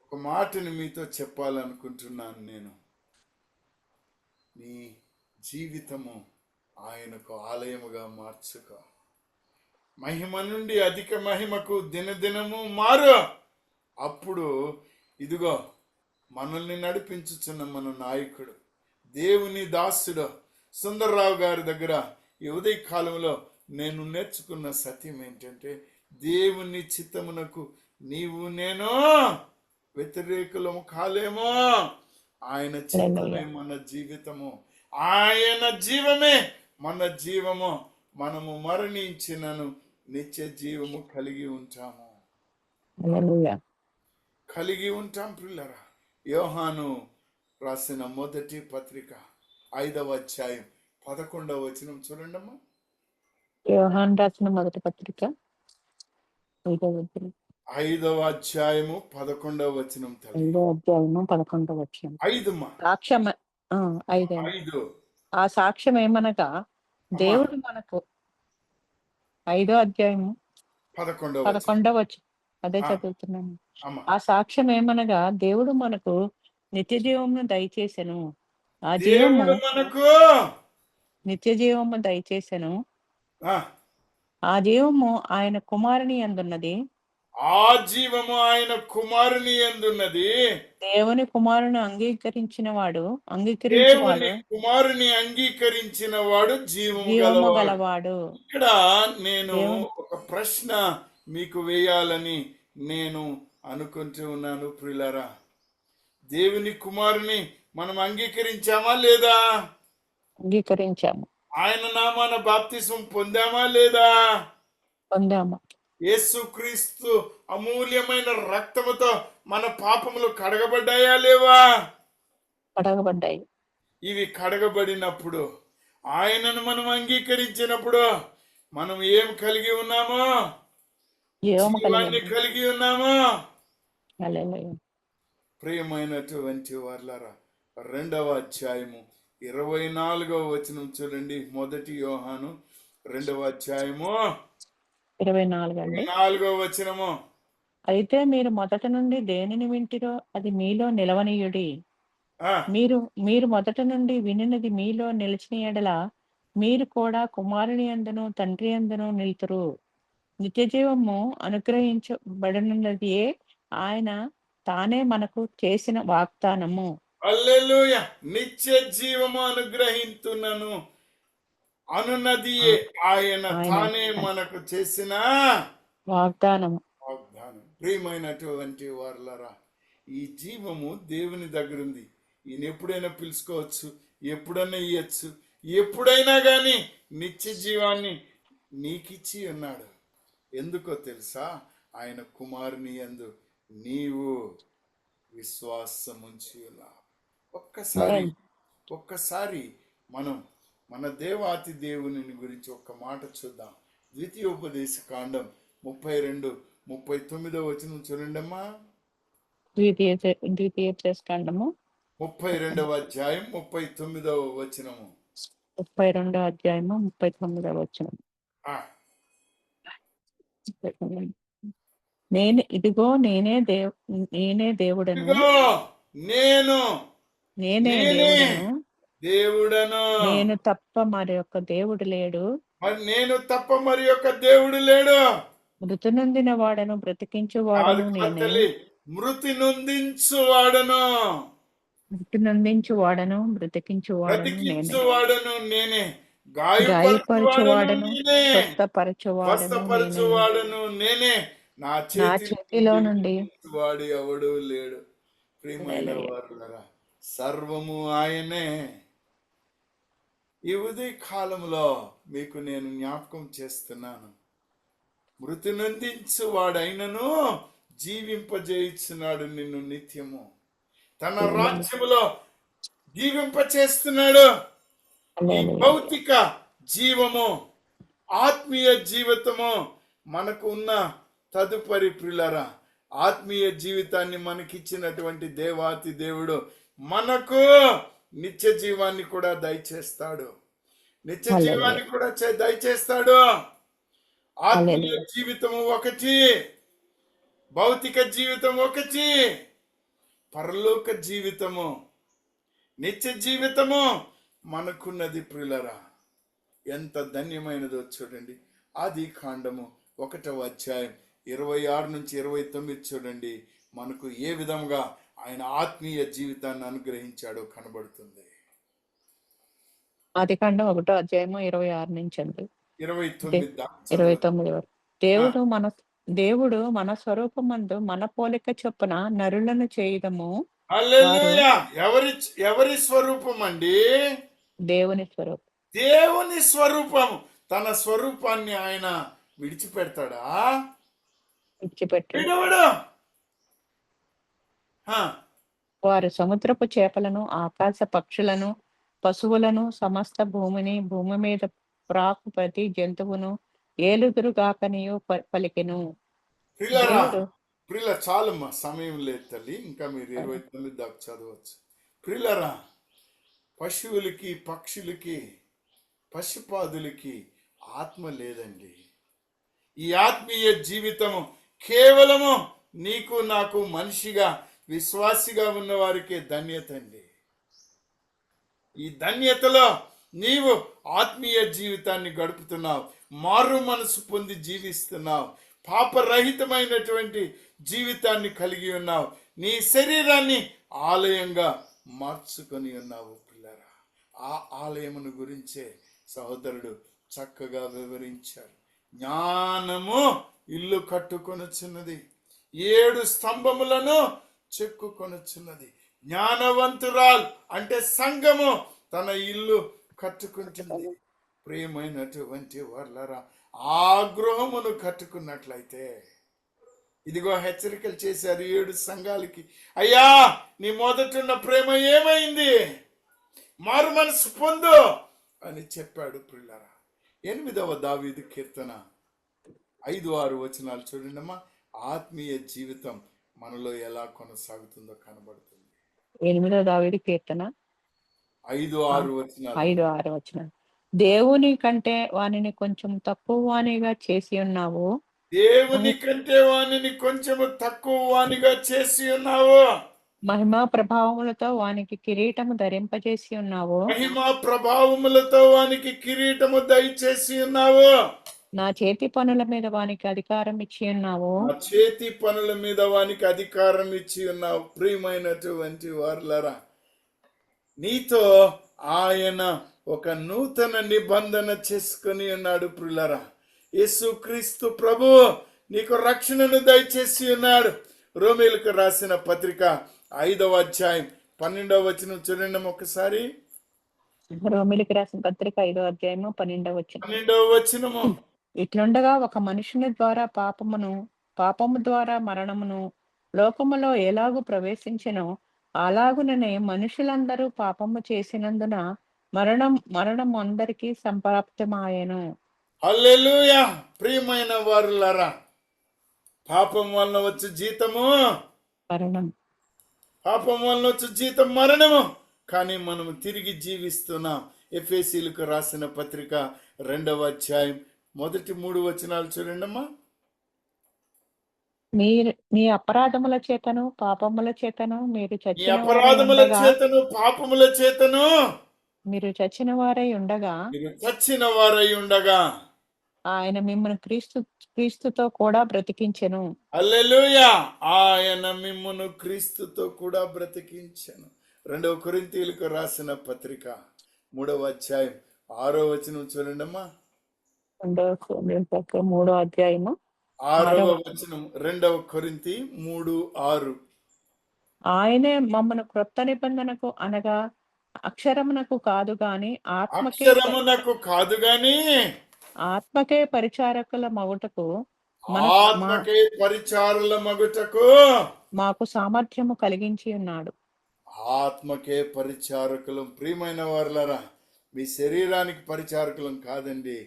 ఒక మాటని మీతో చెప్పాలనుకుంటున్నాను నేను. నీ జీవితము ఆయనకు ఆలయముగా మార్చుకో. మహిమ నుండి అధిక మహిమకు దినదినము మారు. అప్పుడు ఇదిగో మనల్ని నడిపించుచున్న మన నాయకుడు, దేవుని దాసుడు సుందర్రావు గారి దగ్గర ఈ ఉదయ కాలంలో నేను నేర్చుకున్న సత్యం ఏంటంటే, దేవుని చిత్తమునకు నీవు నేను వ్యతిరేకులము కాలేమో. ఆయన చిత్తమే మన జీవితము, ఆయన జీవమే మన జీవము. మనము మరణించినను నిత్య జీవము కలిగి ఉంటాము, హల్లెలూయా. కలిగి ఉంటాం పిల్లరా. యోహాను రాసిన మొదటి పత్రిక 5వ అధ్యాయం 11వ వచనం చూడండమ్మా. యోహాను రాసిన మొదటి పత్రిక 5వ అధ్యాయం 5వ అధ్యాయము 11వ వచనం తల్లి. 5వ అధ్యాయము 11వ వచనం. 5 సాక్ష్యం 5. 5 ఆ సాక్ష్యం ఏమనగా దేవుడు మనకు 5వ అధ్యాయము 11వ 11వ వచనం. అదే ఆ. చదువుతున్నాను. అమ్మ ఆ సాక్ష్యం ఏమనగా దేవుడు మనకు నిత్య జీవమును దయచేసెను. ఆ దేవుడు జీవము మనకు నిత్య జీవము దయచేసెను. ఆ, ఆ జీవము ఆయన కుమారుని యందున్నది. ఆ జీవము ఆయన కుమారుని యందున్నది. దేవుని కుమారుని అంగీకరించిన వాడు దేవుని కుమారుని అంగీకరించిన వాడు జీవము జీవము గలవాడు. గలవాడు. ఇక్కడ నేను దేవుని ఒక ప్రశ్న మీకు వేయాలని నేను అనుకుంటూ ఉన్నాను ప్రియులారా. దేవుని కుమారుని మనం అంగీకరించామా లేదా? అంగీకరించాము, ఆయన నామాన బాప్తిసం పొందామా లేదా? పొందాము. యేసుక్రీస్తు అమూల్యమైన రక్తముతో మన పాపములు కడగబడ్డాయా లేవా? కడగబడ్డాయి. ఇవి కడగబడినప్పుడు, ఆయనను మనం అంగీకరించినప్పుడు మనం ఏం కలిగి ఉన్నామో? జీవము జీవాన్ని కలిగి ఉన్నామో? హల్లెలూయా. ప్రియమైనటువంటి వార్లారా, 2వ అధ్యాయము 24వ వచనం చూడండి. మొదటి యోహాను 2వ అధ్యాయము 24 అండి. 4వ వచనము. అయితే మీరు మొదట నుండి దేనిని వింటిరో అది మీలో నిలవనీయుడి. ఆ, మీరు మొదట నుండి వినినది మీలో నిలిచిన యెడల మీరు కూడా కుమారుని యందును తండ్రి యందును నిలుతురు. నిత్య జీవము అనుగ్రహించబడినదియే ఆయన తానే మనకు చేసిన వాగ్దానము. హల్లెలూయా. నిత్య జీవము అనుగ్రహించునను అనున్నది ఆయన తానే మనకు చేసిన వాగ్దానము. వాగ్దానం. ప్రియమైనటువంటి వారులారా, ఈ జీవము దేవుని దగ్గర ఉంది. ఈయన ఎప్పుడైనా పిలుచుకోవచ్చు, ఎప్పుడైనా ఇయ్యచ్చు, ఎప్పుడైనా కానీ నిత్య జీవాన్ని నీకిచ్చి ఉన్నాడు. ఎందుకో తెలుసా? ఆయన కుమారుని యందు నీవు విశ్వాసం ఉంచి ఉన్నావు. ఒక్కసారి మనం మన దేవాతి దేవుని గురించి ఒక్క మాట చూద్దాం. ద్వితీయోపదేశ కాండం 32-39 వచనం చూడండమ్మా. ద్వితీయోపదేశ కాండము 32వ అధ్యాయం 39వ వచనము. 32వ అధ్యాయము 39వ వచనం. ఆ, ఇదిగో నేనే దేవుడను, ఇదిగో నేనే దేవుడను, దేవుడను, నేను తప్ప మరి యొక్క దేవుడు లేడు. నేను తప్ప మరి యొక్క దేవుడు లేడు. మృతి నొందిన వాడను బ్రతికించువాడను నేనే. మృతి నొందించువాడను బ్రతికించువాడను నేనే. గాయపరచువాడను స్వస్థపరచువాడను నేనే. నా చేతిలో నుండి వాడు ఎవడు లేడు. ప్రియమైన వారులారా, సర్వము ఆయనే. ఈ ఉదయ కాలంలో మీకు నేను జ్ఞాపకం చేస్తున్నాను. మృతి నందించు వాడైనను జీవింపజేయుచున్నాడు నిన్ను నిత్యము. తన రాజ్యములో జీవింపచేస్తున్నాడు. ఈ భౌతిక జీవము, ఆత్మీయ జీవితము మనకు ఉన్న తదుపరి ప్రియులారా, ఆత్మీయ జీవితాన్ని మనకిచ్చినటువంటి దేవాతి దేవుడు మనకు నిత్య జీవాన్ని కూడా దయచేస్తాడు. నిత్య జీవాన్ని కూడా దయచేస్తాడు. ఆత్మీయ జీవితము ఒకటి, భౌతిక జీవితం ఒకటి, పరలోక జీవితము, నిత్య జీవితము మనకున్నది ప్రియులరా. ఎంత ధన్యమైనదో చూడండి. ఆది కాండము 1వ అధ్యాయం 26-29 చూడండి. మనకు ఏ విధంగా ఆయన ఆత్మీయ జీవితాన్ని అనుగ్రహించాడో కనబడుతుంది. ఆదికాండం 1వ అధ్యాయము 26 నుంచి అండి. 29 దాకా చదవండి. 29 వరకు. ఆ, దేవుడు మన స్వరూపమందు మన పోలిక చొప్పున నరులను చేయదము. వారు హల్లెలూయా. ఎవరి ఎవరి స్వరూపం అండి? దేవుని స్వరూపం. దేవుని స్వరూపం. తన స్వరూపాన్ని ఆయన విడిచిపెడతాడా? విడిచిపెట్టడు. విడవడు. ఆ, వారు సముద్రపు చేపలను, ఆకాశ పక్షులను, పశువులను, సమస్త భూమిని, భూమి మీద ప్రాకు ప్రతి జంతువును ఏలుదురుగాకనియు పలికెను. ప్రియులారా, దేవుడు ప్రియుల చాలమ్మా, సమయం లేదు తల్లి, ఇంకా మీరు 29 దాకా చదవచ్చు. ప్రియులారా, పశువులకి, పక్షులకి, పశుపాదులకి ఆత్మ లేదండి. ఈ ఆత్మీయ జీవితము కేవలము నీకు నాకు మనిషిగా విశ్వాసిగా ఉన్న వారికే ధన్యత అండి. ఈ ధన్యతలో నీవు ఆత్మీయ జీవితాన్ని గడుపుతున్నావు, మారు మనసు పొంది జీవిస్తున్నావు, పాపరహితమైనటువంటి జీవితాన్ని కలిగి ఉన్నావు, నీ శరీరాన్ని ఆలయంగా మార్చుకొని ఉన్నావు. పిల్లరా, ఆ ఆలయమును గురించే సహోదరుడు చక్కగా వివరించారు. జ్ఞానము ఇల్లు కట్టుకొనుచున్నది, 7 స్తంభములను చెక్కుకొనుచున్నది. జ్ఞానవంతురాల్ అంటే సంఘము తన ఇల్లు కట్టుకుంటుంది. ప్రియమైనటువంటి వాళ్ళరా, ఆ గృహమును కట్టుకున్నట్లయితే, ఇదిగో హెచ్చరికలు చేశారు 7 సంఘాలకి. అయ్యా, నీ మొదటున్న ప్రేమ ఏమైంది? మారు మనసు పొందు అని చెప్పాడు. ప్రియులారా, 8వ దావీదు కీర్తన 5-6 వచనాలు చూడండమ్మా. ఆత్మీయ జీవితం మనలో ఎలా కొనసాగుతుందో కనబడుతుంది. 8వ దావీదు కీర్తన 5-6 వచనాలు. 5-6 వచనాలు. దేవుని కంటే వానిని కొంచెం తక్కువ వానిగా చేసి ఉన్నావు. దేవుని కంటే వానిని కొంచెము తక్కువ వానిగా చేసి ఉన్నావు. మహిమా ప్రభావములతో వానికి కిరీటము ధరింపజేసి ఉన్నావు. మహిమా ప్రభావములతో వానికి కిరీటము దయచేసి ఉన్నావు. నా చేతి పనుల మీద వానికి అధికారం ఇచ్చి ఉన్నావు. ఆ చేతి పనుల మీద వానికి అధికారం ఇచ్చి ఉన్నావు. ప్రియమైనటువంటి వారులారా, నీతో ఆయన ఒక నూతన నిబంధన చేసుకొని ఉన్నాడు. ప్రియులారా, యేసుక్రీస్తు ప్రభు నీకు రక్షణను దయచేసి ఉన్నాడు. రోమీయులకు రాసిన పత్రిక 5వ అధ్యాయం 12వ వచనం చూడండి ఒకసారి. రోమీయులకు రాసిన పత్రిక 5వ అధ్యాయము 12వ వచనం. 12వ వచనము. ఇట్లుండగా ఒక మనుషుని ద్వారా పాపము ద్వారా మరణమును లోకములో ఎలాగూ ప్రవేశించెనో అలాగుననే మనుషులందరూ పాపము చేసినందున మరణం అందరికీ సంప్రాప్తమాయెను. హల్లెలూయా. ప్రియమైన వారులారా, పాపం వలన వచ్చే జీతము మరణం. పాపం వలన వచ్చే జీతం మరణము. కానీ మనము తిరిగి జీవిస్తున్నాం. ఎఫెసీయులకు రాసిన పత్రిక 2వ అధ్యాయం మొదటి 3 వచనాలు చూడండమ్మా. మీ అపరాధముల చేతను పాపముల చేతను మీరు ఈ చచ్చిన అపరాధముల చేతను పాపముల చేతను వారై ఉండగా మీరు చచ్చిన వారై ఉండగా ఆయన మిమ్మల్ని క్రీస్తుతో కూడా బ్రతికించెను. హల్లెలూయా. ఆయన మిమ్మును క్రీస్తుతో కూడా బ్రతికించెను. 2వ కొరింథీయులకు రాసిన పత్రిక 3వ అధ్యాయం 6వ వచనం చూడండమ్మా. 3వ అధ్యాయము 6వ వచనం. 2వ కొరింథీ 3:6. ఆయనే మమ్మను క్రొత్త నిబంధనకు అనగా అక్షరమునకు కాదు గాని ఆత్మకే పరిచారకుల మగుటకు మాకు సామర్థ్యము కలిగించి ఉన్నాడు. ఆత్మకే పరిచారకులం. ప్రియమైన వారులారా, మీ శరీరానికి పరిచారకులం కాదండి,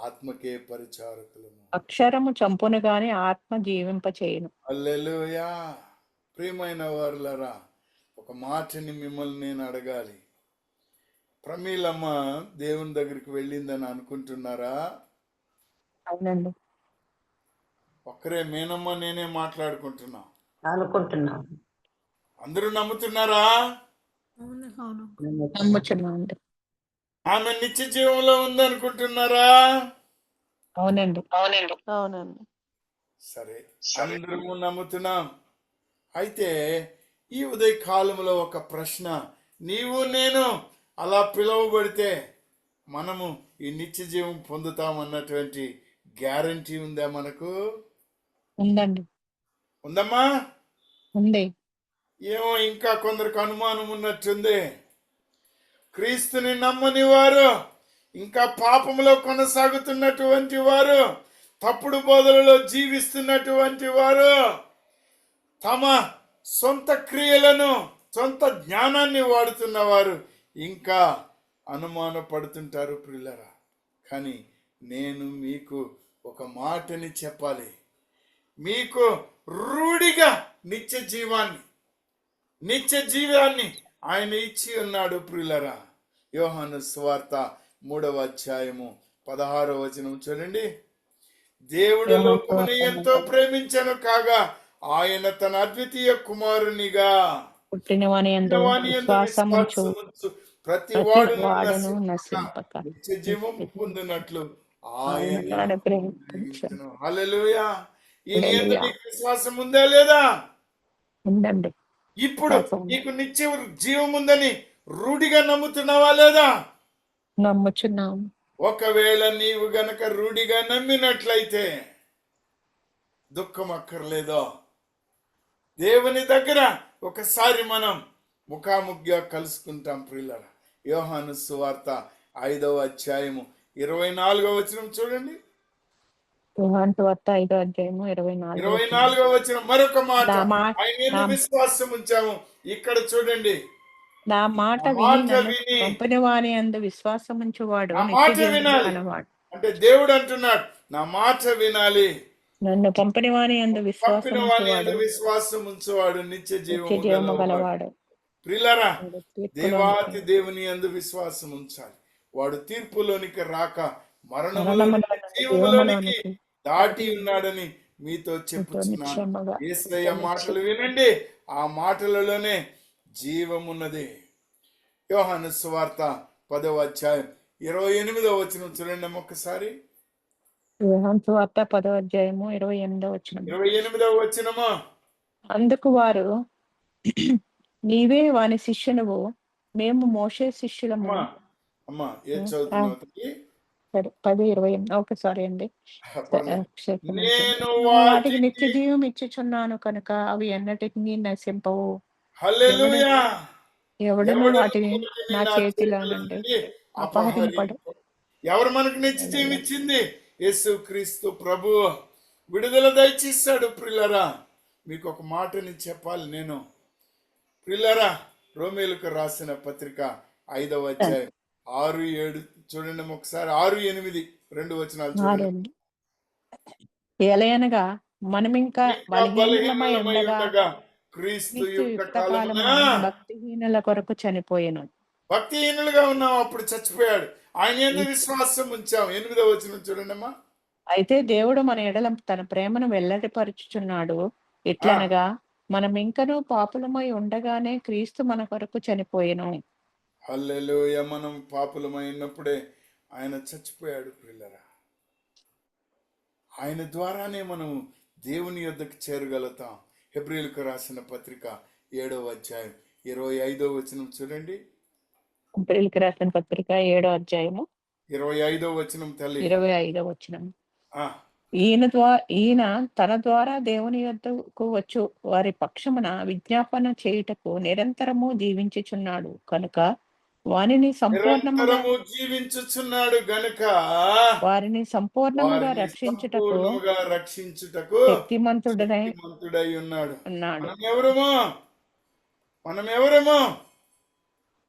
ఆత్మకే పరిచారకులము. అక్షరము చంపును గాని ఆత్మ జీవింపచేయును. హల్లెలూయా. ప్రియమైన వారులారా, ఒక మాటని మిమ్మల్ని నేను అడగాలి. ప్రమీలమ్మ దేవుని దగ్గరికి వెళ్ళిందని అనుకుంటున్నారా? అవునండి, ఒక్కరే మేనమ్మ నేనే మాట్లాడుకుంటున్నా. అందరూ నమ్ముతున్నారా? నమ్ముచున్నామండి. ఆమె నిత్య జీవంలో ఉందనుకుంటున్నారా? అవునండి. సరే, అందరము నమ్ముతున్నాం. అయితే ఈ ఉదయ కాలంలో ఒక ప్రశ్న, నీవు నేను అలా పిలువబడితే మనము ఈ నిత్య జీవం పొందుతామన్నటువంటి గ్యారంటీ ఉందా మనకు? ఉందండి. ఉందమ్మా? ఉంది. ఏమో ఇంకా కొందరికి అనుమానం ఉన్నట్టుంది. క్రీస్తుని నమ్మని వారు, ఇంకా పాపములో కొనసాగుతున్నటువంటి వారు, తప్పుడు బోధలలో జీవిస్తున్నటువంటి వారు, తమ సొంత క్రియలను, సొంత జ్ఞానాన్ని వాడుతున్నవారు ఇంకా అనుమానపడుతుంటారు ప్రియులరా. కానీ నేను మీకు ఒక మాటని చెప్పాలి. మీకు రూఢిగా నిత్య జీవాన్ని ఆయన ఇచ్చి ఉన్నాడు ప్రియులరా. యోహాను సువార్త 3వ అధ్యాయము 16వ వచనం చూడండి. దేవుడు లోకమును ఎంతో ప్రేమించను కాగా ఆయన తన అద్వితీయ కుమారునిగా పుట్టినవాని యందు విశ్వాసముంచు ప్రతి ప్రతి వాడును వాడును నశింపక నశింపక నిత్య జీవం పొందినట్లు ఆయన ఆయన తన ప్రేమించు. హల్లెలూయా. ఈ నీ యందు హల్లెలూయా. నీకు విశ్వాసం ఉందా లేదా? ఉందండి. ఇప్పుడు విశ్వాసం ఉంది. నీకు నిత్య జీవం ఉందని రూఢిగా నమ్ముతున్నావా లేదా? నమ్ముచున్నాము. ఒకవేళ నీవు గనక రూఢిగా నమ్మినట్లయితే దుఃఖం అక్కర్లేదో. దేవుని దగ్గర ఒకసారి మనం ముఖాముఖిగా కలుసుకుంటాం ప్రియులారా. యోహాను సువార్త 5వ అధ్యాయము 24వ వచనం చూడండి. యోహాను సువార్త 5వ అధ్యాయము 24వ 24వ వచనం మరొక మాట. నా మాట ఆయన యందు విశ్వాసం ఉంచాము. ఇక్కడ చూడండి. నా మాట నా విని మాట నన్ను విని పంపిన వాని యందు విశ్వాసముంచువాడు నా నిత్య మాట జీవము వినాలి. కలవాడు. అంటే దేవుడు అంటున్నాడు, నా మాట వినాలి. నన్ను పంపిన వాని యందు పంపిన వాని విశ్వాసముంచువాడు యందు విశ్వాసం ఉంచువాడు నిత్య నిత్య జీవము జీవము గలవాడు. గలవాడు. ప్రియులారా, వాడు తీర్పులోనికి దేవాతి దేవుని యందు విశ్వాసం ఉంచాలి. వాడు తీర్పులోనికి రాక మరణములోనికి మరణములోనికి జీవములోనికి జీవములోనికి దాటి ఉన్నాడని మీతో మీతో చెప్పుచున్నాను. నిశ్చయముగా యేసయ్య మాటలు వినండి, ఆ మాటలలోనే జీవమున్నది. యోహాను సువార్త 10వ అధ్యాయం 28వ వచనం చూడండి ఒక్కసారి. యోహాను సువార్త 10వ అధ్యాయము 28వ వచనం. 28వ వచనమా. అందుకు వారు, నీవే వాని శిష్యునువు, మేము మోషే శిష్యులము. అమ్మా అమ్మా ఏం చదువుతున్నావు తల్లి? సరే 10:28. ఓకే, సారీ అండి. పర్లేదు. క్షమించండి. నేను వాటికి నిత్య వాటికి జీవం ఇచ్చుచున్నాను కనుక అవి ఎన్నటికీ నశింపవు. హల్లెలూయా. ఎవడును ఎవడు వాటిని వాటిని నా నా చేతిలో చేతిలో నుండి నుండి అపహరింపడు. అపహరింపడు. ఎవరు మనకు నిత్య జీవం ఇచ్చింది? యేసు క్రీస్తు ప్రభు విడుదల దయచేస్తాడు. ప్రియులరా, మీకు ఒక మాటని చెప్పాలి నేను. ప్రియులరా, రోమేలుకు రాసిన పత్రిక 5వ అధ్యాయం 6, 7 చూడండి ఒకసారి. 6, 8 2 వచనాలు చూడండి. మారండి. ఎలయనగా మనమింకా బలహీనులమై ఉండగా క్రీస్తు క్రీస్తు యుక్త యుక్త కాలమున కాలమున భక్తిహీనుల కొరకు చనిపోయెను. భక్తిహీనులుగా ఉన్నాం, అప్పుడు చచ్చిపోయాడు. ఆయన యందు విశ్వాసం ఉంచాం. 8వ వచనం చూడండి అమ్మా. అయితే దేవుడు మన ఎడల తన ప్రేమను వెల్లడిపరుచుచున్నాడు. ఎట్లనగా మనం ఇంకనూ పాపులమై ఉండగానే క్రీస్తు మన కొరకు చనిపోయెను. హల్లెలూయా. మనం పాపులమై ఉన్నప్పుడే ఆయన చచ్చిపోయాడు ప్రియులరా. ఆయన ద్వారానే మనం దేవుని యొద్దకు చేరగలుగుతాం. హెబ్రీయులకు రాసిన పత్రిక 7వ అధ్యాయం 25వ వచనం చూడండి. ఏప్రిల్కి రాసిన పత్రిక 7వ అధ్యాయము 25వ వచనం తల్లి. 25వ వచనం. ఆ, ఈయన తన ద్వారా దేవుని యొద్దకు వచ్చు వారి పక్షమున విజ్ఞాపన చేయుటకు నిరంతరము జీవించుచున్నాడు కనుక వారిని నిరంతరము జీవించుచున్నాడు గనుక వారిని సంపూర్ణముగా వారిని రక్షించుటకు సంపూర్ణముగా రక్షించుటకు శక్తిమంతుడై శక్తిమంతుడై ఉన్నాడు. ఉన్నాడు. మనం ఎవరము?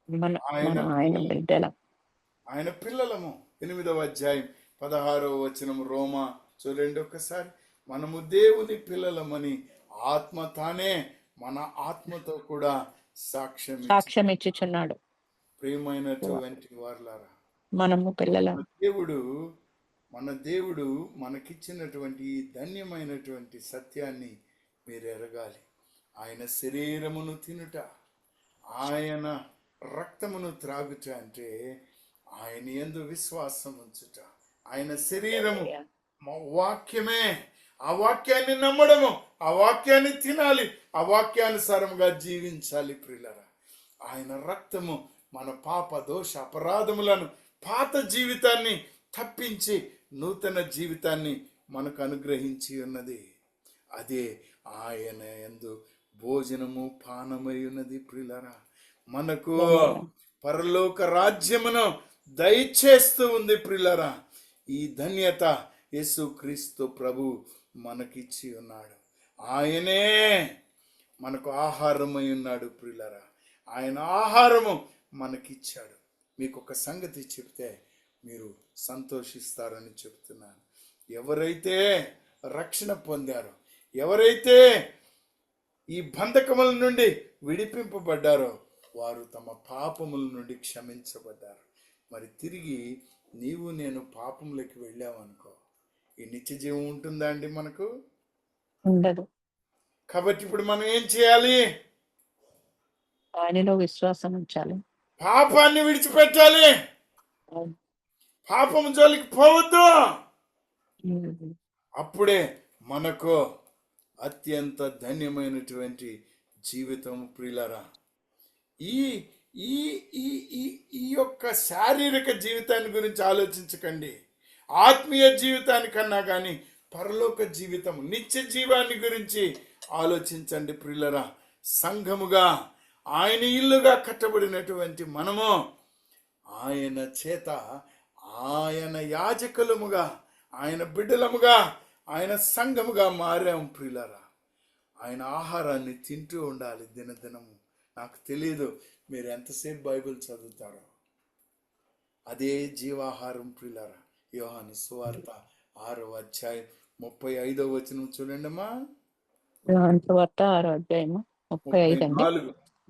మన ఆయన ఆయన బిడ్డలం. ఆయన పిల్లలము. 8వ అధ్యాయం 16వ వచనం రోమా చూడండి ఒకసారి. మనము దేవుని పిల్లలమని ఆత్మ తానే మన ఆత్మతో కూడా సాక్ష్యం ఇచ్చుచున్నాడు. ప్రియమైనటువంటి వారలారా, మనము పిల్లలం. మన దేవుడు మనకిచ్చినటువంటి ఈ ధన్యమైనటువంటి సత్యాన్ని మీరు ఎరగాలి. ఆయన శరీరమును తినుట, ఆయన రక్తమును త్రాగుట అంటే ఆయన యందు విశ్వాసం ఉంచుట. ఆయన శరీరము వాక్యమే, ఆ వాక్యాన్ని నమ్మడము, ఆ వాక్యాన్ని తినాలి, ఆ వాక్యానుసారంగా జీవించాలి ప్రియులారా. ఆయన రక్తము మన పాప దోష అపరాధములను, పాత జీవితాన్ని తప్పించి నూతన జీవితాన్ని మనకు అనుగ్రహించి ఉన్నది. అదే ఆయన యందు భోజనము పానమై ఉన్నది ప్రియులారా. మనకు పరలోక రాజ్యమును దయచేస్తూ ఉంది ప్రియులారా. ఈ ధన్యత యేసుక్రీస్తు ప్రభు మనకిచ్చి ఉన్నాడు. ఆయనే మనకు ఆహారమై ఉన్నాడు ప్రియులారా. ఆయన ఆహారము మనకిచ్చాడు. మీకు ఒక సంగతి చెప్తే మీరు సంతోషిస్తారని చెప్తున్నాను. ఎవరైతే రక్షణ పొందారో, ఎవరైతే ఈ బంధకముల నుండి విడిపింపబడ్డారో వారు తమ పాపముల నుండి క్షమించబడ్డారు. మరి తిరిగి నీవు నేను పాపంలోకి వెళ్ళామనుకో, ఈ నిత్య జీవం ఉంటుందా అండి మనకు? ఉండదు. కాబట్టి ఇప్పుడు మనం ఏం చేయాలి? ఆయనలో విశ్వాసం ఉంచాలి. పాపాన్ని విడిచిపెట్టాలి. పాపం జోలికి పోవద్దు. అప్పుడే మనకు అత్యంత ధన్యమైనటువంటి జీవితం ప్రియులారా. ఈ ఈ ఈ ఈ ఈ యొక్క శారీరక జీవితాన్ని గురించి ఆలోచించకండి. ఆత్మీయ జీవితానికన్నా కానీ పరలోక జీవితం, నిత్య జీవాన్ని గురించి ఆలోచించండి ప్రియులారా. సంఘముగా, ఆయన ఇల్లుగా కట్టబడినటువంటి మనము ఆయన చేత, ఆయన యాజకులముగా, ఆయన బిడ్డలముగా, ఆయన సంఘముగా మారాం ప్రియులారా. ఆయన ఆహారాన్ని తింటూ ఉండాలి దినదినము. నాకు తెలియదు మీరు ఎంతసేపు బైబిల్ చదువుతారో. అదే జీవాహారం ప్రియులారా. యోహాను సువార్త 6వ అధ్యాయం 35వ వచనం చూడండి అమ్మా. యోహాను సువార్త 6వ అధ్యాయం 35 అండి.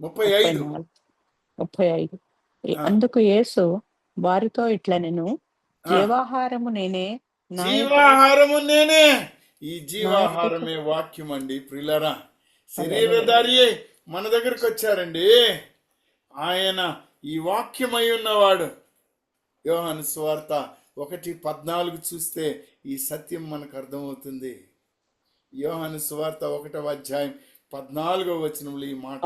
35. అందుకు యేసు వారితో ఇట్లా, నేను జీవాహారము నేనే, జీవాహారము నేనే. ఈ జీవాహారమే వాక్యం అండి ప్రియులారా. శరీరధారి మన దగ్గరకు వచ్చారండి. ఆయన ఈ వాక్యమై ఉన్నవాడు. యోహాను సువార్త 1:14 చూస్తే ఈ సత్యం మనకు అర్థమవుతుంది. యోహాను సువార్త 1వ అధ్యాయం 14వ వచనంలో ఈ మాట,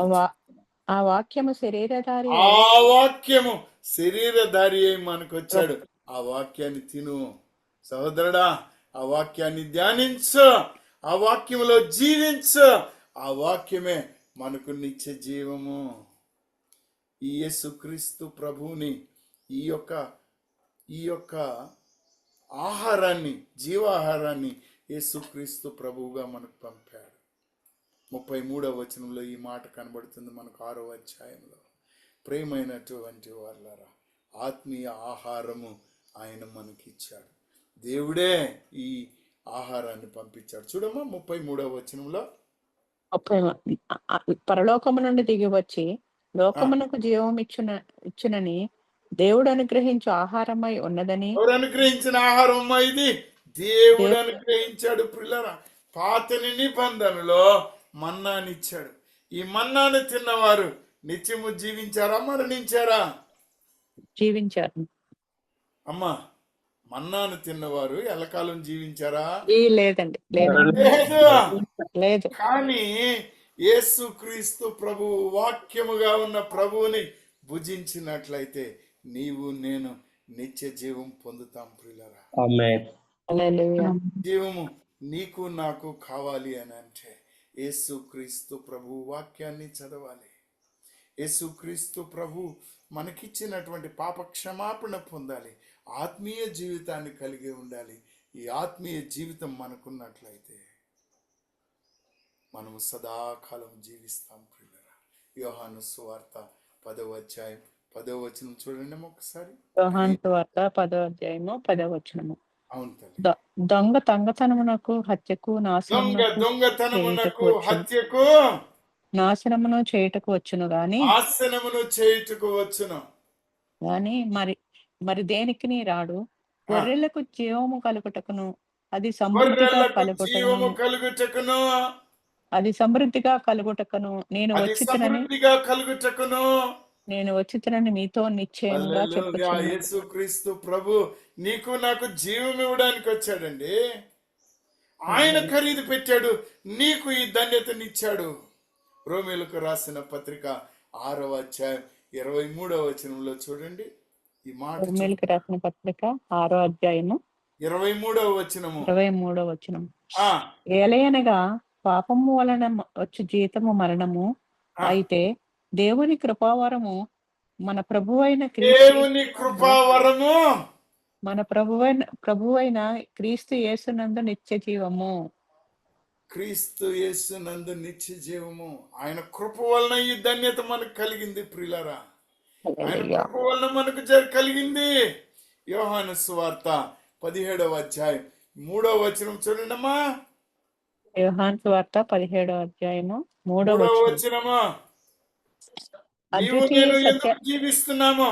ఆ వాక్యము శరీరధారి, ఆ వాక్యము శరీరధారి అయి మనకు వచ్చాడు. ఆ వాక్యాన్ని తిను సహోదరుడా, ఆ వాక్యాన్ని ధ్యానించు, ఆ వాక్యములో జీవించు. ఆ వాక్యమే మనకు నిత్య జీవము. ఈ యేసుక్రీస్తు ప్రభువుని ఈ యొక్క ఆహారాన్ని, జీవాహారాన్ని యేసుక్రీస్తు ప్రభువుగా మనకు పంపాడు. 33వ వచనంలో ఈ మాట కనబడుతుంది మనకు 6వ అధ్యాయంలో. ప్రేమైనటువంటి వాళ్ళారా, ఆత్మీయ ఆహారము ఆయన మనకిచ్చాడు. దేవుడే ఈ ఆహారాన్ని పంపించాడు. చూడమ్మా 33వ వచనంలో, పరలోకము నుండి దిగి వచ్చి లోకమునకు జీవం ఇచ్చునని దేవుడు అనుగ్రహించు ఆహారమై ఉన్నదని. ఎవరు అనుగ్రహించిన ఆహారం అమ్మా ఇది? దేవుడు అనుగ్రహించాడు ప్రియులారా. పాత నిబంధనలో మన్నానిచ్చాడు. ఈ మన్నాను తిన్నవారు నిత్యము జీవించారా, మరణించారా? జీవించారు. అమ్మా, మన్నాను తిన్నవారు ఎల్లకాలం జీవించారా? లేదండి, లేదు. కానీ యేసుక్రీస్తు ప్రభు వాక్యముగా ఉన్న ప్రభువుని భుజించినట్లయితే నీవు నేను నిత్య జీవం పొందుతాం ప్రియులారా. జీవము నీకు నాకు కావాలి అని అంటే యేసుక్రీస్తు ప్రభు వాక్యాన్ని చదవాలి. యేసుక్రీస్తు ప్రభు మనకిచ్చినటువంటి పాప క్షమాపణ పొందాలి. ఆత్మీయ జీవితాన్ని కలిగి ఉండాలి. ఈ ఆత్మీయ జీవితం మనకున్నట్లయితే మనము సదాకాలం జీవిస్తాం ప్రియులారా. యోహాను సువార్త 10వ అధ్యాయం 10వ వచనం చూడండి ఒకసారి. యోహాను సువార్త 10వ అధ్యాయము 10వ వచనము. అవును తల్లి. దొంగతనమునకు హత్యకు నాశనమును చేయుటకు వచ్చును గాని మరి దేనికి రాడు. గొర్రెలకు జీవము కలుగుటకును అది సమృద్ధిగా కలుగుటకును నేను వచ్చినని మీతో నిశ్చయంగా చెప్పుచున్నాను. యేసుక్రీస్తు ప్రభు నీకు నాకు జీవం ఇవ్వడానికి వచ్చాడండి. ఆయన ఖరీదు పెట్టాడు, నీకు ఈ ధన్యతనిచ్చాడు. రోమీయులకు రాసిన పత్రిక 6వ అధ్యాయం 23వ వచనంలో చూడండి ఈ మాట. రోమీయులకు రాసిన పత్రిక 6వ అధ్యాయము 23వ వచనము. 23వ వచనం. ఆ ఏలయనగా పాపము వలన వచ్చు జీతము మరణము, అయితే దేవుని కృపావరము మన ప్రభువైన దేవుని కృపావరము మన ప్రభువైన క్రీస్తు యేసునందు నిత్య జీవము. క్రీస్తు యేసునందు నిత్య జీవము. ఆయన కృప వలన ఈ ధన్యత మనకు కలిగింది ప్రియులారా. ఆయన కృప వలన మనకు కలిగింది. యోహాను సువార్త 17వ అధ్యాయం 3వ వచనం చూడండమ్మా. యోహాను సువార్త 17వ అధ్యాయము 3వ వచనము. నీవు నేను ఎందుకు జీవిస్తున్నాము?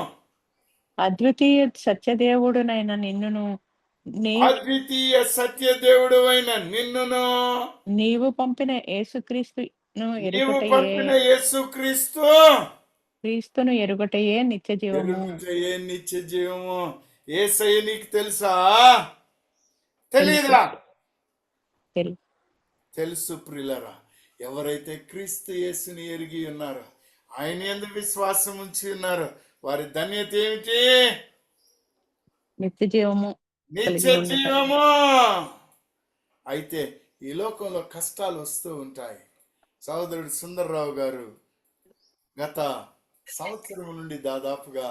అద్వితీయ సత్యదేవుడునైన నిన్నును, అద్వితీయ సత్యదేవుడువైన నిన్నును, నీవు పంపిన యేసుక్రీస్తును క్రీస్తును ఎరుగటయే నిత్య జీవము. నిత్య జీవము. యేసయ్య నీకు తెలుసా? తెలియదా? తెలుసు ప్రియులారా. ఎవరైతే క్రీస్తు యేసుని ఎరిగి ఉన్నారో, ఆయన యందు విశ్వాసం ఉంచి ఉన్నారో, వారి ధన్యత ఏమిటి? నిత్య జీవము. నిత్య జీవము. అయితే ఈ లోకంలో కష్టాలు వస్తూ ఉంటాయి. సహోదరుడు సుందర్రావు గారు గత సంవత్సరం నుండి దాదాపుగా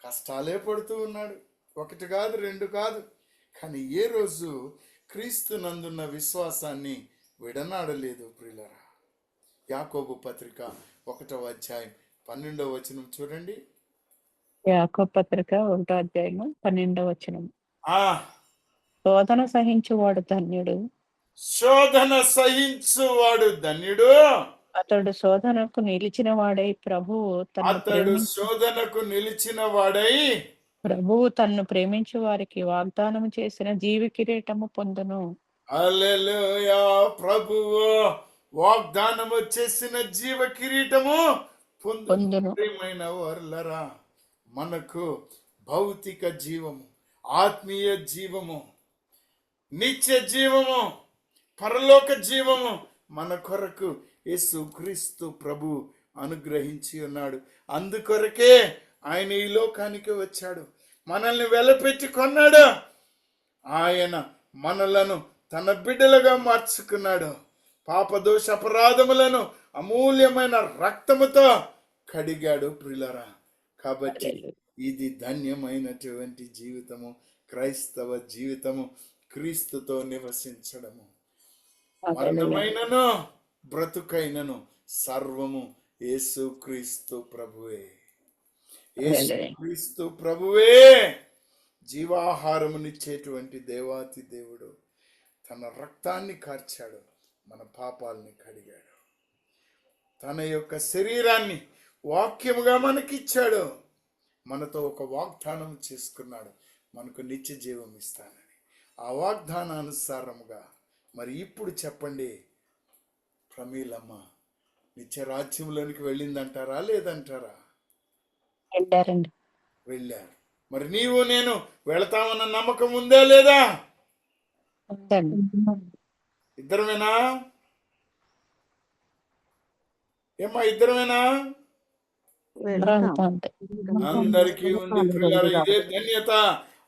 కష్టాలే పడుతూ ఉన్నాడు. 1 కాదు 2 కాదు. కానీ ఏ రోజు క్రీస్తు నందున్న విశ్వాసాన్ని విడనాడలేదు ప్రియులారా. యాకోబు పత్రిక 1వ అధ్యాయం 12వ వచనం చూడండి. యాకోబు పత్రిక 1వ అధ్యాయం 12వ వచనం. శోధన సహించువాడు ధన్యుడు. శోధన సహించువాడు ధన్యుడు. అతడు శోధనకు నిలిచిన వాడై ప్రభువు తన్ను ప్రేమించు వారికి వాగ్దానం చేసిన జీవ కిరీటము పొందును. హల్లెలూయా. ప్రభువు వాగ్దానము చేసిన జీవ కిరీటము పొందును. ప్రియమైన వారలారా, మనకు భౌతిక జీవము, ఆత్మీయ జీవము, నిత్య జీవము, పరలోక జీవము మన కొరకు యేసుక్రీస్తు ప్రభు అనుగ్రహించి ఉన్నాడు. అందుకొరకే ఆయన ఈ లోకానికి వచ్చాడు, మనల్ని వెలపెట్టి కొన్నాడు. ఆయన మనలను తన బిడ్డలుగా మార్చుకున్నాడు. పాపదోష అపరాధములను అమూల్యమైన రక్తముతో కడిగాడు ప్రియులారా. కాబట్టి ఇది ధన్యమైనటువంటి జీవితము, క్రైస్తవ జీవితము, క్రీస్తుతో నివసించడము. మరణమైనను బ్రతుకైనను సర్వము యేసుక్రీస్తు ప్రభువే. యేసుక్రీస్తు ప్రభువే జీవాహారమునిచ్చేటువంటి దేవాతి దేవుడు. తన రక్తాన్ని కార్చాడు, మన పాపాలని కడిగాడు. తన యొక్క శరీరాన్ని వాక్యముగా మనకిచ్చాడు. మనతో ఒక వాగ్దానం చేసుకున్నాడు, మనకు నిత్య జీవం ఇస్తానని. ఆ వాగ్దానానుసారముగా మరి ఇప్పుడు చెప్పండి, ప్రమీలమ్మ నిత్య రాజ్యంలోనికి వెళ్ళిందంటారా లేదంటారా? వెళ్ళారు. మరి నీవు నేను వెళతామన్న నమ్మకం ఉందా లేదా? ఇద్దరమేనా? ఏమ్మా ఇద్దరమేనా? అందరికీ ఉంది ప్రియులారా ఇదే ధన్యత.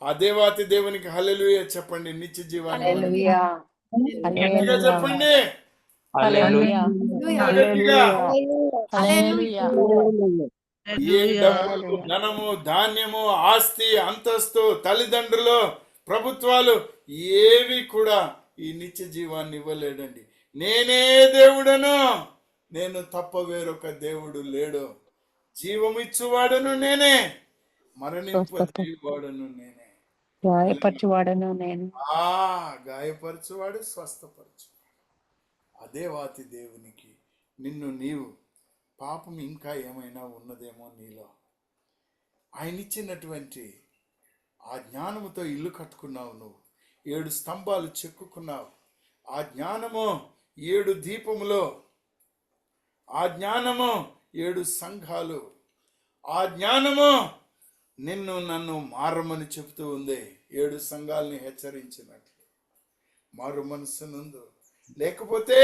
ఆ దేవాతి దేవునికి హల్లెలూయా చెప్పండి. నిత్య జీవాన్ని గట్టిగా చెప్పండి. ఏ డబ్బు, ధనము, ధాన్యము, ఆస్తి, అంతస్తు, తల్లిదండ్రులు, ప్రభుత్వాలు ఏవి కూడా ఈ నిత్య జీవాన్ని ఇవ్వలేడండి. నేనే దేవుడను, నేను తప్ప వేరొక దేవుడు లేడు. జీవమిచ్చువాడను నేనే, మరణింపజేయువాడను నేనే, గాయపరచువాడను నేను. గాయపరచువాడు, స్వస్థపరచువాడు. అదే వాతి దేవునికి నిన్ను నీవు పాపం ఇంకా ఏమైనా ఉన్నదేమో నీలో, ఆయన ఇచ్చినటువంటి ఆ జ్ఞానముతో ఇల్లు కట్టుకున్నావు. నువ్వు 7 స్తంభాలు చెక్కుకున్నావు. ఆ జ్ఞానము 7 దీపములో, ఆ జ్ఞానము 7 సంఘాలు, ఆ జ్ఞానము నిన్ను నన్ను మారమని చెబుతూ ఉంది. 7 సంఘాలని హెచ్చరించినట్లు మారు మనసు నందు, లేకపోతే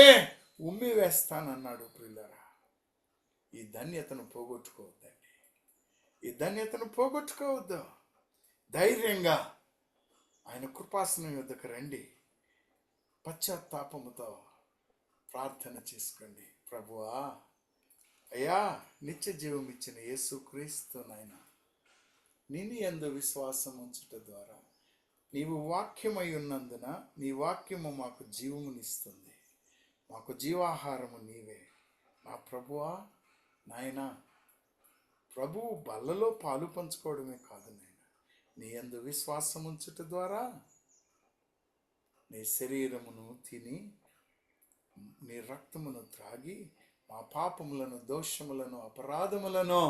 ఉమ్మి వేస్తానన్నాడు ప్రియులారా. ఈ ధన్యతను పోగొట్టుకోవద్దండి, ఈ ధన్యతను పోగొట్టుకోవద్దు. ధైర్యంగా ఆయన కృపాసనం యొద్దకు రండి, పశ్చాత్తాపముతో ప్రార్థన చేసుకోండి. ప్రభువా, అయ్యా, నిత్య జీవం ఇచ్చిన యేసుక్రీస్తు నాయన, నిన్ను యందు విశ్వాసం ఉంచుట ద్వారా నీవు వాక్యమై ఉన్నందున నీ వాక్యము మాకు జీవమునిస్తుంది, మాకు జీవాహారము నీవే. నా ప్రభువా నాయన, ప్రభువు బల్లలో పాలు పంచుకోవడమే కాదు నాయన, నీ యందు విశ్వాసం ఉంచుట ద్వారా నీ శరీరమును తిని నీ రక్తమును త్రాగి మా పాపములను, దోషములను, అపరాధములను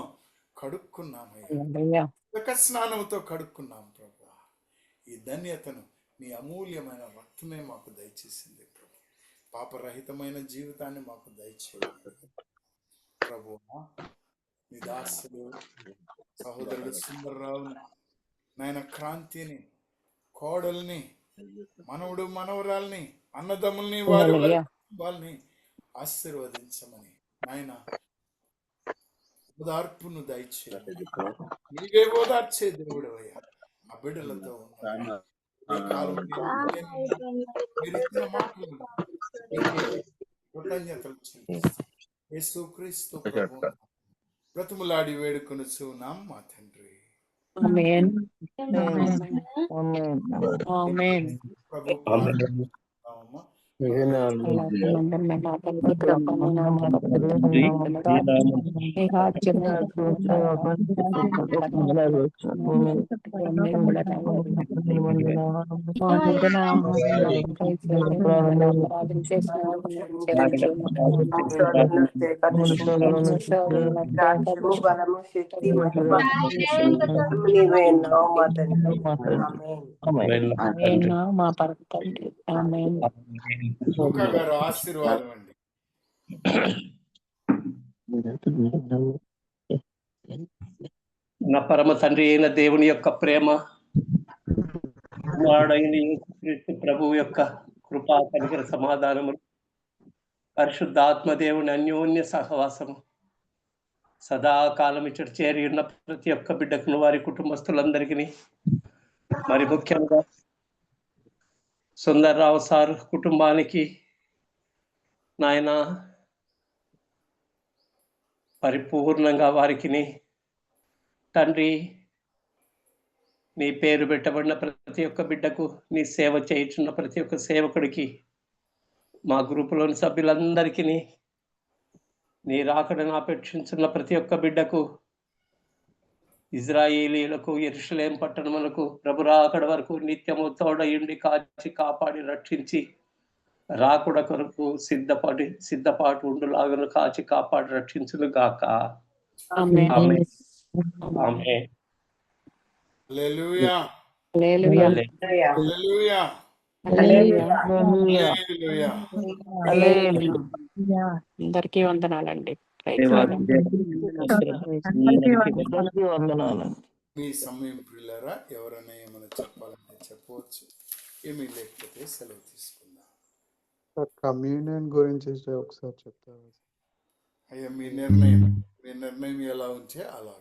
కడుక్కున్నామయ్యా. స్నానంతో కడుక్కున్నాం ప్రభువా. ఈ ధన్యతను నీ అమూల్యమైన రక్తమే మాకు దయచేసింది ప్రభు. పాపరహితమైన జీవితాన్ని మాకు దయచేయండి ప్రభువా. నీ దాసుడు సహోదరుడు సుందర్రావుని, నాయన క్రాంతిని, కోడల్ని, మనవుడు మనవరాల్ని, అన్నదమ్ముల్ని, వాళ్ళని ఆశీర్వదించమని నాయన ఓదార్పును దయచేయండి. నీవే ఓదార్చే దేవుడు అయ్యా. ఆ బిడ్డలతో ఉన్నాను ఈ కాలం మీరు ఇచ్చిన మాటలు కృతజ్ఞతలు చెల్లిస్తాం. యేసుక్రీస్తు ప్రభు బ్రతుములాడి వేడుకొనుచు నాం మా తండ్రి. ఆమేన్. ఆమేన్. ప్రభు నామమున బలము శక్తి నీవే ఉన్నావు మా తండ్రి. ఆమేన్. మా పరమ తండ్రి. ఆమేన్. లూకా గారు ఆశీర్వాదం అండి. నా పరమ తండ్రి అయిన దేవుని యొక్క ప్రేమ, కుమారుడైన యేసుక్రీస్తు ప్రభువు యొక్క కృపా కనికర సమాధానము, పరిశుద్ధాత్మ దేవుని అన్యోన్య సహవాసము సదాకాలం ఇచ్చట చేరి ఉన్న ప్రతి ఒక్క బిడ్డకును, వారి కుటుంబస్తులందరికీ, మరి ముఖ్యంగా సుందర్రావు సార్ కుటుంబానికి నాయన పరిపూర్ణంగా వారికి తండ్రి నీ పేరు పెట్టబడిన ప్రతి ఒక్క బిడ్డకు, నీ సేవ చేయుచున్న ప్రతి ఒక్క సేవకుడికి, మా గ్రూపులోని సభ్యులందరికీ, నీ రాకడను అపేక్షించున్న ప్రతి ఒక్క బిడ్డకు, ఇజ్రాయేలీలకు, యెరూషలేం పట్టణములకు ప్రభు రాకడ వరకు నిత్యము తోడయుండి కాచి కాపాడి రక్షించి రాకుడ కొరకు సిద్ధపాటు ఉండులాగను కాచి కాపాడి రక్షించును గాక. ఆమేన్. ఆమేన్. హల్లెలూయా, హల్లెలూయా. హల్లెలూయా, హల్లెలూయా. హల్లెలూయా. అందరికీ వందనాలండి. మీ సమయం ప్రియులారా, ఎవరైనా ఏమైనా చెప్పాలంటే చెప్పవచ్చు, ఏమీ లేకపోతే సెలవు తీసుకుందాం. కమ్యూనియన్ గురించి ఒకసారి చెప్తారు. అయ్యా, మీ నిర్ణయం ఎలా ఉంటే అలా.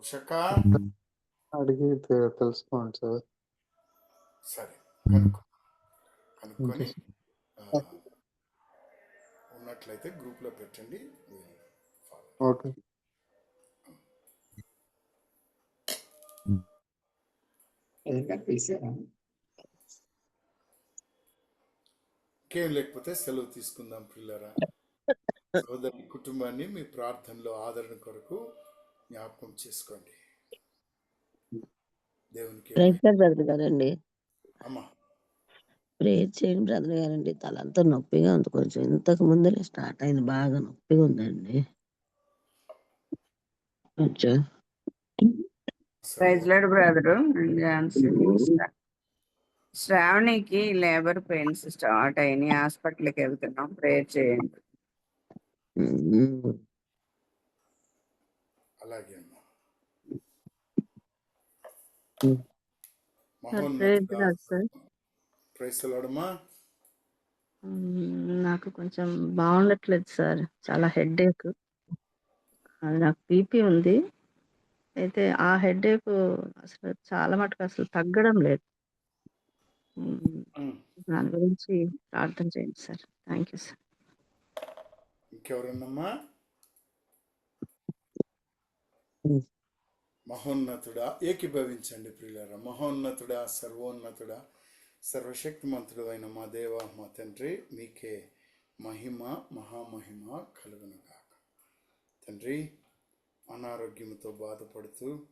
ఉషక అడిగి తెలుసుకోండి సార్. సరే, కనుక్కొని ఉన్నట్లయితే గ్రూప్ లో పెట్టండి. ఓకే. ఇంకేం లేకపోతే సెలవు తీసుకుందాం పిల్లరా. సోదరి కుటుంబాన్ని మీ ప్రార్థనలో ఆదరణ కొరకు జ్ఞాపకం చేసుకోండి. దేవునికి బ్రదర్ గారండి, అమ్మా ప్రేయర్ చేయండి బ్రదర్ గారండి. తలంతా నొప్పిగా ఉంది, కొంచెం ఇంతకు ముందరే స్టార్ట్ అయింది, బాగా నొప్పిగా ఉందండి కొంచెం. Praise Lord brother. శ్రావణికి లేబర్ పెయిన్స్ స్టార్ట్ అయినాయి, హాస్పిటల్కి వెళ్తున్నాం, ప్రేయర్ చేయండి. అలాగే అమ్మా. మహోన్నతుడా సార్ ప్రైస్తలాడమ్మా. నాకు కొంచెం బాగుండట్లేదు సార్. చాలా హెడేక్. అది నాకు బీపీ ఉంది. అయితే ఆ హెడేక్ అసలు చాలా మటుకు అసలు తగ్గడం లేదు. దాని గురించి ప్రార్థన చేయండి సార్. Thank you sir. ఇంకెవరన్నమ్మా? ఉమ్. మహోన్నతుడా ఏకీభవించండి ప్రియులారా. మహోన్నతుడా, సర్వోన్నతుడా, సర్వశక్తిమంతుడు అయిన మా దేవ, మా తండ్రి, మీకే మహిమ మహామహిమ కలుగును గాక. తండ్రి, అనారోగ్యంతో బాధపడుతూ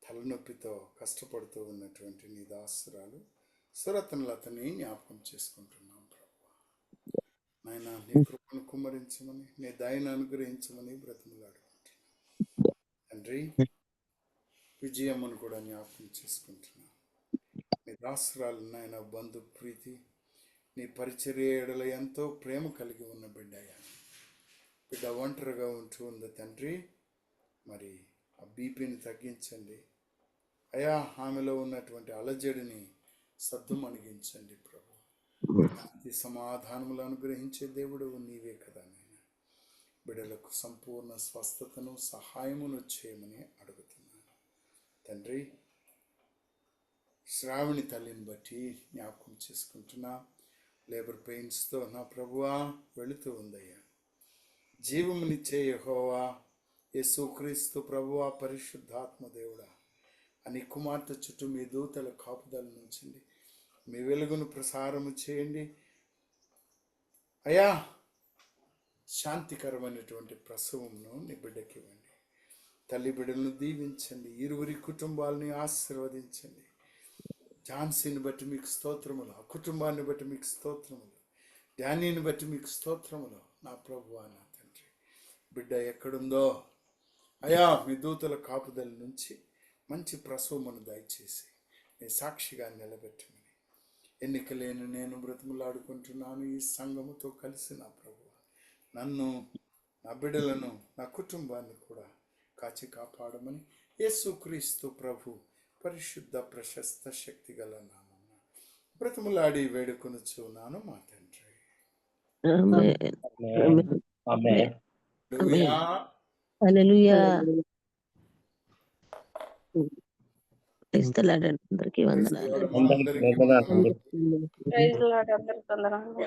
తలనొప్పితో కష్టపడుతూ ఉన్నటువంటి నీ దాసురాలు సురతనలతని జ్ఞాపకం చేసుకుంటున్నాం ప్రభు. నాయన, నీ కృపను కుమ్మరించమని, నీ దయను అనుగ్రహించమని బ్రతిమలాడుకుంటున్నాం తండ్రి. విజయమ్మను కూడా జ్ఞాపకం చేసుకుంటున్నాం. నీ దాసురాలు నాయన బంధు ప్రీతి, నీ పరిచర్య ఎడల ఎంతో ప్రేమ కలిగి ఉన్న బిడ్డయ్యా. బిడ్డ ఒంటరిగా ఉంటూ ఉంది తండ్రి. మరి ఆ బీపీని తగ్గించండి అయా. ఆమెలో ఉన్నటువంటి అలజడిని సద్దుమణిగించండి ప్రభు. శాంతి సమాధానములు అనుగ్రహించే దేవుడు నీవే కదా నాయన. బిడ్డలకు సంపూర్ణ స్వస్థతను సహాయమును చేయమని అడుగుతున్నాను తండ్రి. శ్రావణి తల్లిని బట్టి జ్ఞాపకం చేసుకుంటున్నా. లేబర్ పెయిన్స్తో నా ప్రభువా వెళుతూ ఉందయ్యా. జీవమునిచ్చే యెహోవా యేసుక్రీస్తు ప్రభువా, పరిశుద్ధాత్మ దేవుడా, అని కుమార్తె చుట్టూ మీ దూతల కాపుదల నుంచండి. మీ వెలుగును ప్రసారము చేయండి అయ్యా. శాంతికరమైనటువంటి ప్రసవమును నీ బిడ్డకి ఇవ్వండి. తల్లి బిడ్డలను దీవించండి. ఇరువురి కుటుంబాలని ఆశీర్వదించండి. ఝాన్సీని బట్టి మీకు స్తోత్రములు, ఆ కుటుంబాన్ని బట్టి మీకు స్తోత్రములు, డానీని బట్టి మీకు స్తోత్రములు నా ప్రభువా, నా తండ్రి. బిడ్డ ఎక్కడుందో అయా, మీ దూతల కాపుదల నుంచి మంచి ప్రసవమును దయచేసి మీ సాక్షిగా నిలబెట్టమని ఎన్నికలేని నేను బ్రతిమలాడుకుంటున్నాను. ఈ సంఘముతో కలిసి నా ప్రభువా, నన్ను, నా బిడ్డలను, నా కుటుంబాన్ని కూడా కాచి కాపాడమని యేసుక్రీస్తు ప్రభు పరిశుద్ధ ప్రశస్త శక్తి గల నామమున బ్రతిమలాడి వేడుకొనుచున్నాను మా తండ్రి. ఆమేన్. ఆమేన్. ఆమేన్. హల్లెలూయా. హల్లెలూయా. హల్లెలూయా. క్రీస్తులాడండి. అందరికీ ప్రైజ్ వందనాలు. లార్డ్ అమ్మా. అందరికీ అందరికీ వందనాలండి. వందనాలు. ప్రైజ్ లార్డ్, అందరికి వందనాలు.